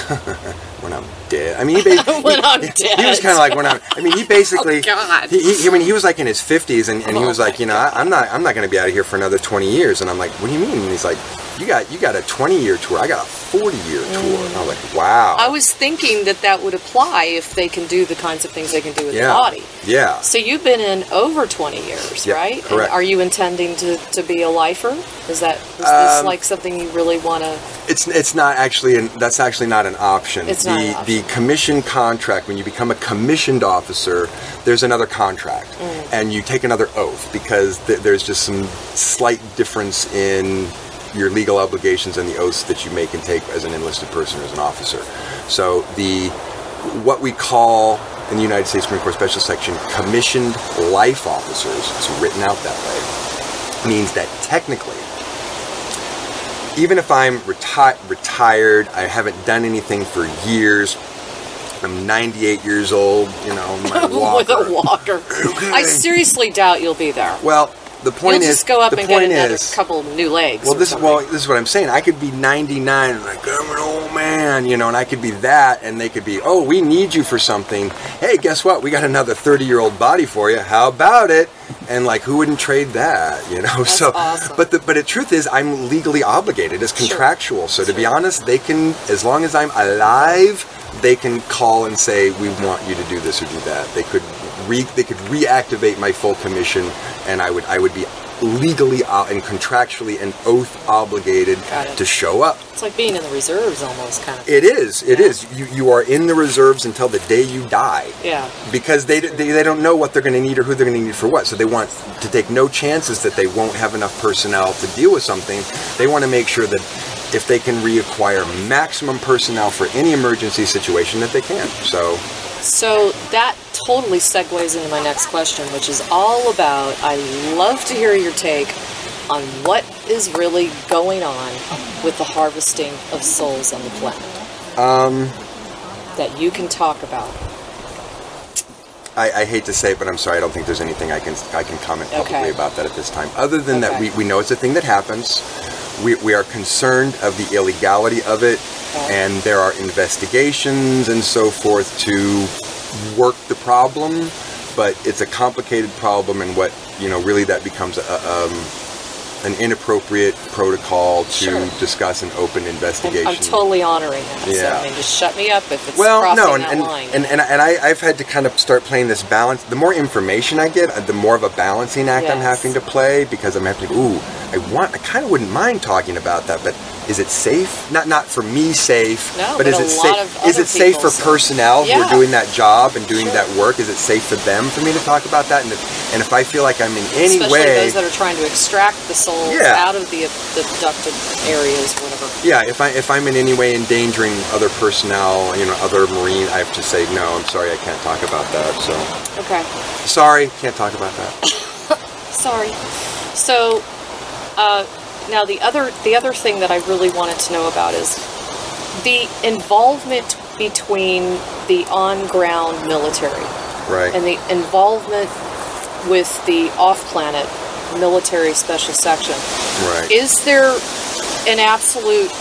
Speaker 2: when I'm dead. I mean, he
Speaker 1: when I'm dead.
Speaker 2: He was kind of like, when I'm, I mean, he basically,
Speaker 1: oh, God.
Speaker 2: he was like in his 50s, and he was like, I'm not going to be out of here for another 20 years. And I'm like, what do you mean? And he's like, you got a 20-year tour. I got a 40-year tour. And I was like, wow.
Speaker 1: I was thinking that would apply if they can do the kinds of things they can do with the body.
Speaker 2: Yeah.
Speaker 1: So you've been in over 20 years, right?
Speaker 2: Correct.
Speaker 1: And are you intending to be a lifer? Is this like something you really want to
Speaker 2: It's not actually, that's actually not an option.
Speaker 1: It's not an option.
Speaker 2: The commission contract, when you become a commissioned officer, there's another contract, and you take another oath, because there's just some slight difference in your legal obligations and the oaths that you make and take as an enlisted person or as an officer. So what we call in the United States Marine Corps Special Section commissioned life officers, it's written out that way, means that technically, even if I'm retired, I haven't done anything for years, I'm 98 years old, my walker.
Speaker 1: With a walker.
Speaker 2: Okay.
Speaker 1: I seriously doubt you'll be there.
Speaker 2: Well, the point
Speaker 1: You'll
Speaker 2: is,
Speaker 1: just go up and get another couple of new legs.
Speaker 2: Well, this is what I'm saying. I could be 99 and like, I'm an old man, and I could be that, and they could be, oh, we need you for something. Hey, guess what? We got another 30-year-old body for you. How about it? And like, who wouldn't trade that?
Speaker 1: That's
Speaker 2: so
Speaker 1: awesome.
Speaker 2: But the truth is, I'm legally obligated. It's contractual.
Speaker 1: Sure.
Speaker 2: So to be honest, they can, as long as I'm alive, they can call and say, we want you to do this or do that. They could reactivate my full commission, and I would be legally and contractually and oath obligated to show up.
Speaker 1: It's like being in the reserves almost, kind of.
Speaker 2: It is. You are in the reserves until the day you die.
Speaker 1: Yeah.
Speaker 2: Because they don't know what they're going to need or who they're going to need for what. So they want to take no chances that they won't have enough personnel to deal with something. They want to make sure that if they can reacquire maximum personnel for any emergency situation, that they can. So
Speaker 1: that totally segues into my next question, which is all about, I love to hear your take on what is really going on with the harvesting of souls on the planet. That you can talk about.
Speaker 2: I hate to say it, but I'm sorry, I don't think there's anything I can comment publicly about that at this time. Other than that, we know it's a thing that happens. We are concerned of the illegality of it, and there are investigations and so forth to work the problem, but it's a complicated problem, and really that becomes an inappropriate protocol to discuss an open investigation.
Speaker 1: I'm totally honoring that.
Speaker 2: Yeah.
Speaker 1: So, just shut me up if it's crossing that line.
Speaker 2: And I've had to kind of start playing this balance. The more information I get, the more of a balancing act I'm having to play, because I'm having to, I kind of wouldn't mind talking about that, but is it safe? Not for me safe, but is it safe? Is it safe for personnel who are doing that job and doing that work? Is it safe for them for me to talk about that? And if I feel like I'm in any
Speaker 1: Especially
Speaker 2: way,
Speaker 1: those that are trying to extract the souls out of the abducted areas, whatever.
Speaker 2: Yeah, if I'm in any way endangering other personnel, other Marine, I have to say no. I'm sorry, I can't talk about that. So sorry, can't talk about that.
Speaker 1: Sorry. So. Now the other thing that I really wanted to know about is the involvement between the on-ground military, and the involvement with the off-planet military special section.
Speaker 2: Right.
Speaker 1: Is there an absolute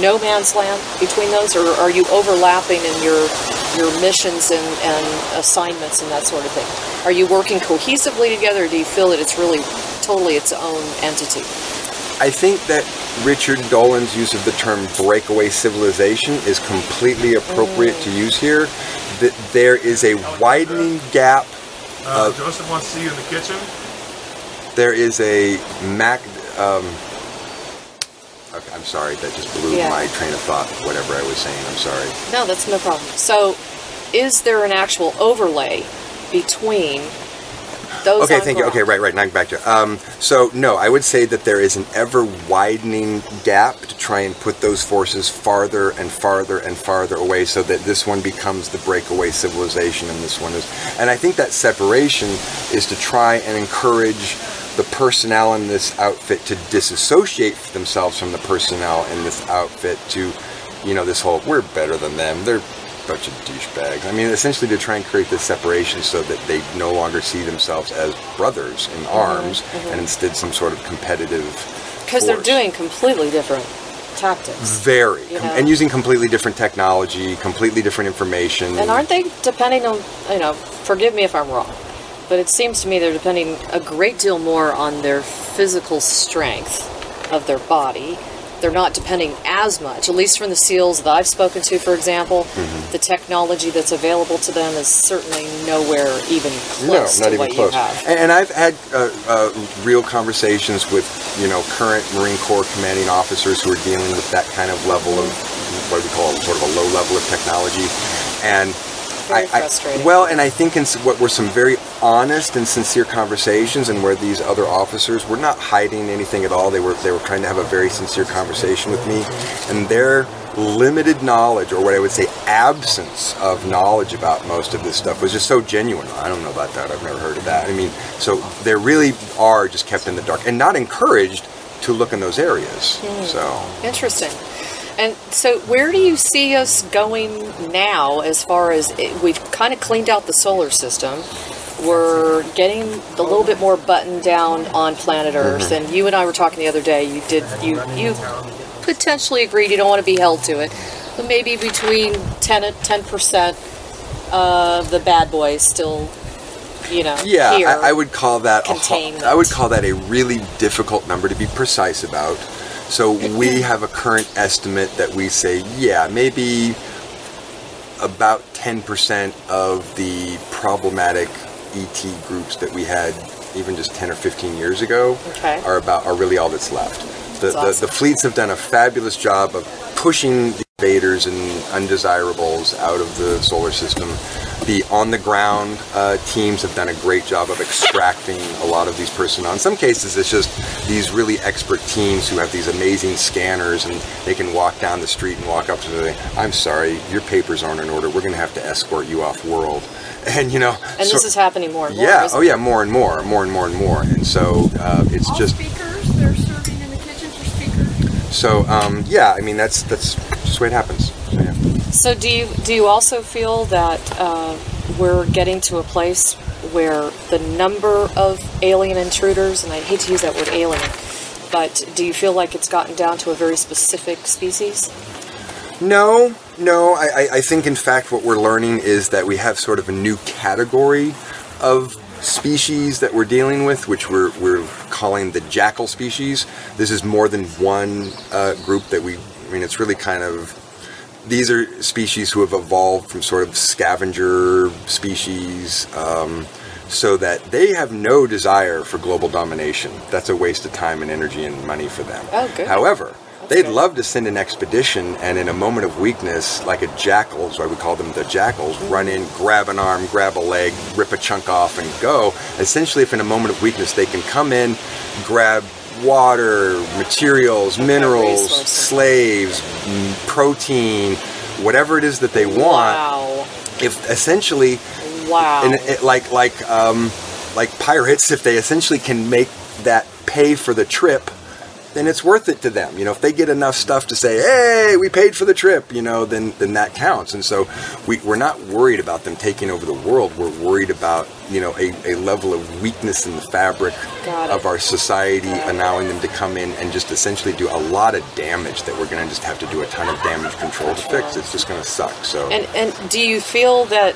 Speaker 1: no man's land between those, or are you overlapping in your missions and assignments and that sort of thing? Are you working cohesively together, or do you feel that it's really totally its own entity?
Speaker 2: I think that Richard Dolan's use of the term breakaway civilization is completely appropriate to use here. That there is a widening gap.
Speaker 3: Joseph wants to see you in the kitchen.
Speaker 2: There is a okay, I'm sorry, that just blew my train of thought, whatever I was saying. I'm sorry.
Speaker 1: No, that's no problem. So, is there an actual overlay between those?
Speaker 2: Okay, thank you. Okay, right. Now back to it. So, no, I would say that there is an ever-widening gap to try and put those forces farther and farther and farther away, so that this one becomes the breakaway civilization and this one is... And I think that separation is to try and encourage the personnel in this outfit to disassociate themselves from the personnel in this outfit to, this whole, we're better than them, they're a bunch of douchebags. I mean, essentially to try and create this separation so that they no longer see themselves as brothers in arms, and instead some sort of competitive
Speaker 1: Because they're doing completely different tactics.
Speaker 2: Very. And using completely different technology, completely different information.
Speaker 1: And aren't they depending on, forgive me if I'm wrong, but it seems to me they're depending a great deal more on their physical strength of their body they're not depending as much, at least from the SEALs that I've spoken to, for example. The technology that's available to them is certainly nowhere even close to what you have.
Speaker 2: And I've had real conversations with, current Marine Corps commanding officers who are dealing with that kind of level of what we call sort of a low level of technology. And
Speaker 1: very frustrating.
Speaker 2: And I think in what were some very honest and sincere conversations, and where these other officers were not hiding anything at all. They were trying to have a very sincere conversation with me, and their limited knowledge, or what I would say absence of knowledge about most of this stuff, was just so genuine. I don't know about that. I've never heard of that. I mean, so they really are just kept in the dark and not encouraged to look in those areas. So
Speaker 1: interesting. And so where do you see us going now, as far as we've kind of cleaned out the solar system? We're getting a little bit more buttoned down on planet Earth. And you and I were talking the other day, you potentially agreed you don't want to be held to it, but maybe between 10% of the bad boys still, here.
Speaker 2: I would call that
Speaker 1: containment.
Speaker 2: I would call that a really difficult number to be precise about. So we have a current estimate that we say, maybe about 10% of the problematic ET groups that we had even just 10 or 15 years ago are really all that's left. The fleets have done a fabulous job of pushing the invaders and undesirables out of the solar system. The on-the-ground teams have done a great job of extracting a lot of these personnel. In some cases, it's just these really expert teams who have these amazing scanners, and they can walk down the street and walk up to them and say, "I'm sorry, your papers aren't in order. We're going to have to escort you off-world." And
Speaker 1: this is happening more and more.
Speaker 2: Yeah, more and more. And so it's just
Speaker 4: speakers. They're serving in the kitchen for speakers.
Speaker 2: So I mean that's just the way it happens.
Speaker 1: So do you also feel that we're getting to a place where the number of alien intruders, and I hate to use that word alien, but do you feel like it's gotten down to a very specific species?
Speaker 2: No. I think, in fact, what we're learning is that we have sort of a new category of species that we're dealing with, which we're calling the jackal species. This is more than one group that it's really kind of... These are species who have evolved from sort of scavenger species, so that they have no desire for global domination. That's a waste of time and energy and money for them.
Speaker 1: Oh, good.
Speaker 2: However, they'd love to send an expedition, and in a moment of weakness, like a jackal, so I would call them the jackals, run in, grab an arm, grab a leg, rip a chunk off, and go. Essentially, if in a moment of weakness they can come in, grab water, materials, minerals, slaves, protein, whatever it is that they want.
Speaker 1: Wow.
Speaker 2: If essentially, and like pirates, if they essentially can make that pay for the trip, then it's worth it to them. If they get enough stuff to say, "Hey, we paid for the trip," then that counts. And so we're not worried about them taking over the world. We're worried about, a level of weakness in the fabric of our society, allowing them to come in and just essentially do a lot of damage that we're going to just have to do a ton of damage control to fix. It's just going to suck. So.
Speaker 1: And do you feel that,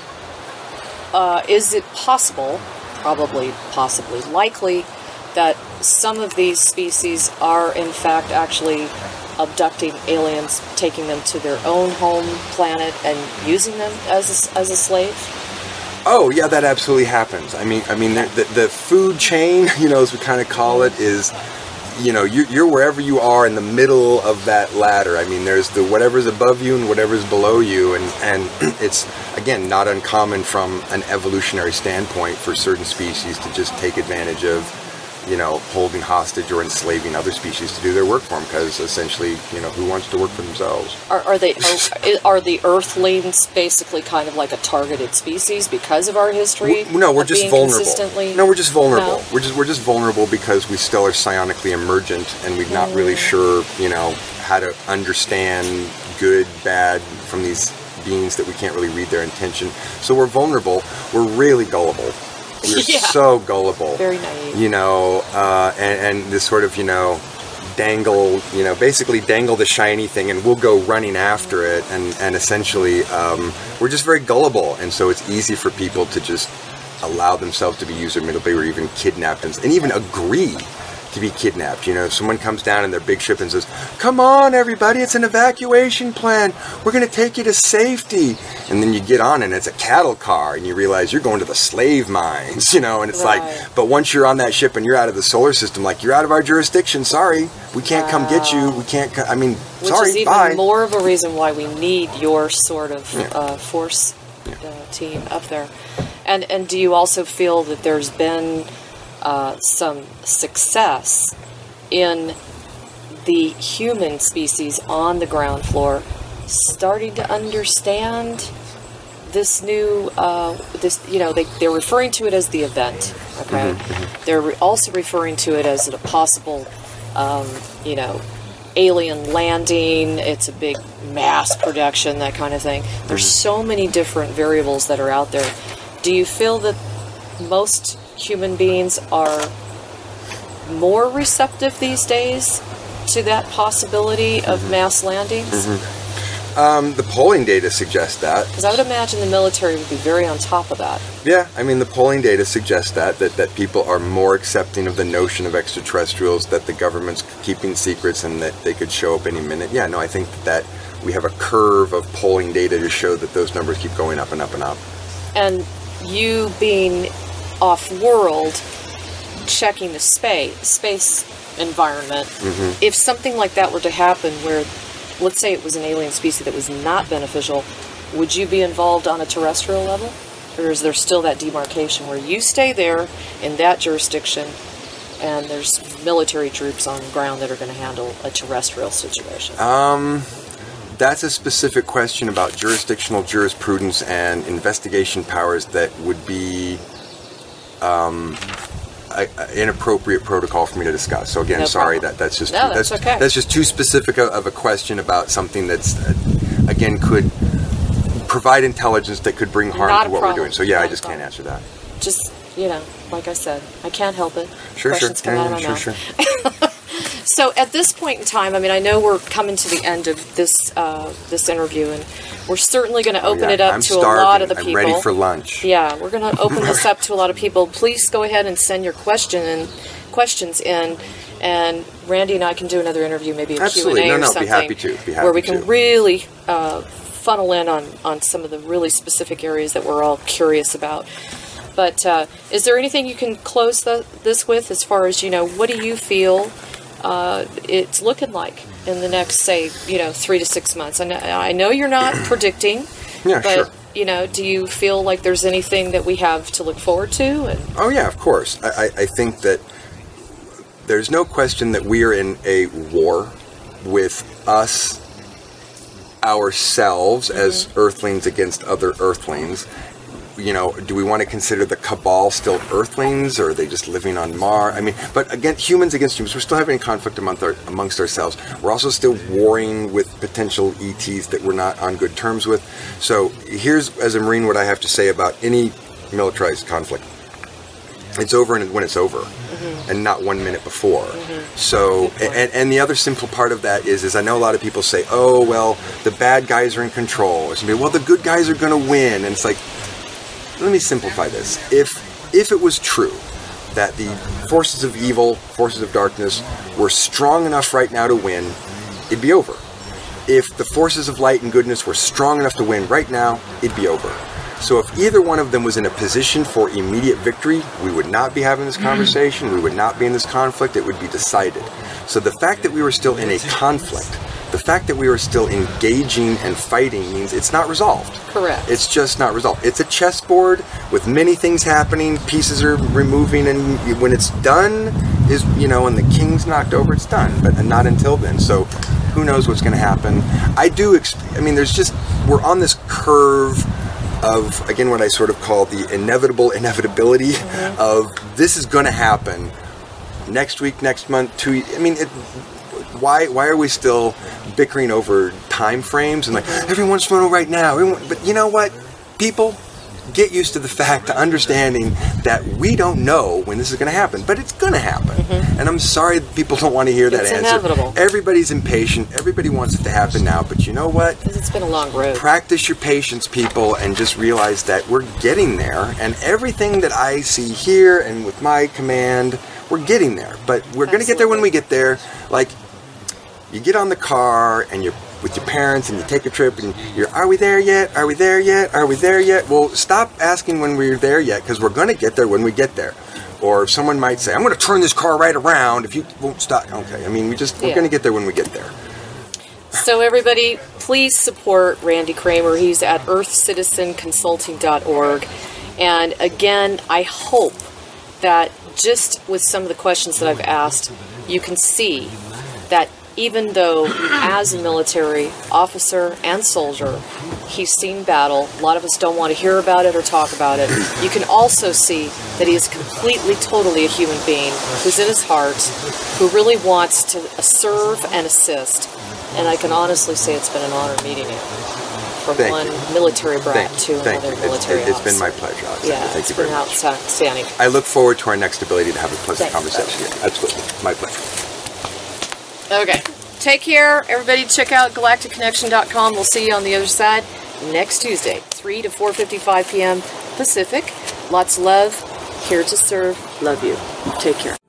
Speaker 1: is it possible, probably, possibly, likely, that some of these species are in fact actually abducting aliens, taking them to their own home planet and using them as a slave?
Speaker 2: Oh yeah, that absolutely happens. I mean, the food chain, as we kind of call it, is, you're wherever you are in the middle of that ladder. I mean, there's the whatever's above you and whatever's below you, and it's, again, not uncommon from an evolutionary standpoint for certain species to just take advantage of, holding hostage or enslaving other species to do their work for them, because essentially, who wants to work for themselves?
Speaker 1: Are the Earthlings basically kind of like a targeted species because of our history?
Speaker 2: No, we're just vulnerable.
Speaker 1: No,
Speaker 2: we're just vulnerable.
Speaker 1: No?
Speaker 2: We're just vulnerable because we still are psionically emergent, and we're not really sure, how to understand good, bad from these beings that we can't really read their intention. So we're vulnerable. We're really gullible. We're so gullible.
Speaker 1: Very naive.
Speaker 2: And this sort of, dangle, basically dangle the shiny thing, and we'll go running after it. And essentially, we're just very gullible. And so it's easy for people to just allow themselves to be used or manipulated or even kidnapped and even agree to be kidnapped. You know, if someone comes down in their big ship and says, "Come on, everybody, it's an evacuation plan. We're going to take you to safety." And then you get on and it's a cattle car and you realize you're going to the slave mines, you know, and it's
Speaker 1: Right.
Speaker 2: like, but once you're on that ship and you're out of the solar system, like, you're out of our jurisdiction. Sorry. We can't come get you. We can't, I mean,
Speaker 1: Which
Speaker 2: sorry,
Speaker 1: is even
Speaker 2: bye.
Speaker 1: more of a reason why we need your sort of force team up there. And do you also feel that there's been some success in the human species on the ground floor starting to understand this new, they're referring to it as the event, okay? They're also referring to it as a possible, alien landing. It's a big mass production, that kind of thing. There's so many different variables that are out there. Do you feel that most human beings are more receptive these days to that possibility of mass landings?
Speaker 2: The polling data suggests that.
Speaker 1: Because I would imagine the military would be very on top of that.
Speaker 2: Yeah, I mean, the polling data suggests that people are more accepting of the notion of extraterrestrials, that the government's keeping secrets and that they could show up any minute. Yeah, no, I think that we have a curve of polling data to show that those numbers keep going up and up and up.
Speaker 1: And you being off-world, checking the space environment, if something like that were to happen where, let's say it was an alien species that was not beneficial, would you be involved on a terrestrial level? Or is there still that demarcation where you stay there in that jurisdiction and there's military troops on the ground that are going to handle a terrestrial situation?
Speaker 2: That's a specific question about jurisdictional jurisprudence and investigation powers that would be inappropriate protocol for me to discuss. So again,
Speaker 1: No
Speaker 2: sorry,
Speaker 1: problem.
Speaker 2: that's just
Speaker 1: No, that's okay.
Speaker 2: That's just too specific of a question about something that's again could provide intelligence that could bring harm
Speaker 1: Not
Speaker 2: to
Speaker 1: a
Speaker 2: what
Speaker 1: problem.
Speaker 2: we're doing. So yeah,
Speaker 1: Not
Speaker 2: I
Speaker 1: a
Speaker 2: just can't
Speaker 1: problem.
Speaker 2: answer that.
Speaker 1: Just, like I said, I can't help it.
Speaker 2: Sure,
Speaker 1: Questions come out of my mouth.
Speaker 2: Sure.
Speaker 1: So at this point in time, I mean, I know we're coming to the end of this this interview, and we're certainly going to open it up
Speaker 2: I'm
Speaker 1: to
Speaker 2: starving.
Speaker 1: a lot of the people.
Speaker 2: I'm ready for lunch.
Speaker 1: Yeah, we're going to open this up to a lot of people. Please go ahead and send your questions in, and Randy and I can do another interview, maybe a
Speaker 2: Absolutely.
Speaker 1: Q&A or
Speaker 2: No,
Speaker 1: something.
Speaker 2: be happy to.
Speaker 1: Where we can really funnel in on some of the really specific areas that we're all curious about. But is there anything you can close this with as far as, what do you feel it's looking like in the next, say, 3 to 6 months? I know you're not predicting,
Speaker 2: Yeah,
Speaker 1: but,
Speaker 2: sure.
Speaker 1: do you feel like there's anything that we have to look forward to?
Speaker 2: Oh, yeah, of course. I think that there's no question that we are in a war with us, ourselves, as Earthlings against other Earthlings. Do we want to consider the cabal still Earthlings, or are they just living on Mars? I mean, but again, humans against humans, we're still having conflict amongst ourselves. We're also still warring with potential ETs that we're not on good terms with. So here's, as a Marine, what I have to say about any militarized conflict. It's over when it's over, and not 1 minute before. So, and the other simple part of that is I know a lot of people say, oh, well, the bad guys are in control. Or something, well, the good guys are going to win. And it's like, let me simplify this. If it was true that the forces of evil, forces of darkness, were strong enough right now to win, it'd be over. If the forces of light and goodness were strong enough to win right now, it'd be over. So if either one of them was in a position for immediate victory, we would not be having this conversation, we would not be in this conflict, it would be decided. So the fact that we were still in a conflict, the fact that we are still engaging and fighting means it's not resolved.
Speaker 1: Correct.
Speaker 2: It's just not resolved. It's a chessboard with many things happening, pieces are removing, and when it's done, when the king's knocked over, it's done, but not until then. So who knows what's going to happen. We're on this curve of, again, what I sort of call the inevitability of this is going to happen next week, next month, 2 weeks. I mean, why are we still bickering over time frames and like everyone's running right now? But you know what, people, get used to the fact, to understanding that we don't know when this is going to happen, but it's going to happen. And I'm sorry that people don't want to hear that answer.
Speaker 1: It's inevitable.
Speaker 2: Everybody's impatient. Everybody wants it to happen now, but you know what?
Speaker 1: Because it's been a long road.
Speaker 2: Practice your patience, people, and just realize that we're getting there. And everything that I see here and with my command, we're getting there. But we're going to get there when we get there. Like, you get on the car and you're with your parents and you take a trip and you're, are we there yet? Are we there yet? Are we there yet? Well, stop asking when we're there yet, because we're going to get there when we get there. Or someone might say, I'm going to turn this car right around if you won't stop. Okay, I mean, we're going to get there when we get there.
Speaker 1: So everybody, please support Randy Cramer. He's at earthcitizenconsulting.org. And again, I hope that just with some of the questions that I've asked, you can see that even though as a military officer and soldier, he's seen battle, a lot of us don't want to hear about it or talk about it, you can also see that he is completely, totally a human being who's in his heart, who really wants to serve and assist. And I can honestly say it's been an honor meeting you. From one military brat to another military officer.
Speaker 2: It's been my pleasure, Alexandra.
Speaker 1: Yeah,
Speaker 2: Thank you very much.
Speaker 1: Outstanding.
Speaker 2: I look forward to our next ability to have a pleasant conversation. Absolutely. My pleasure.
Speaker 1: Okay. Take care. Everybody check out galacticconnection.com. We'll see you on the other side next Tuesday, 3 to 4:55 p.m. Pacific. Lots of love. Here to serve. Love you. Take care.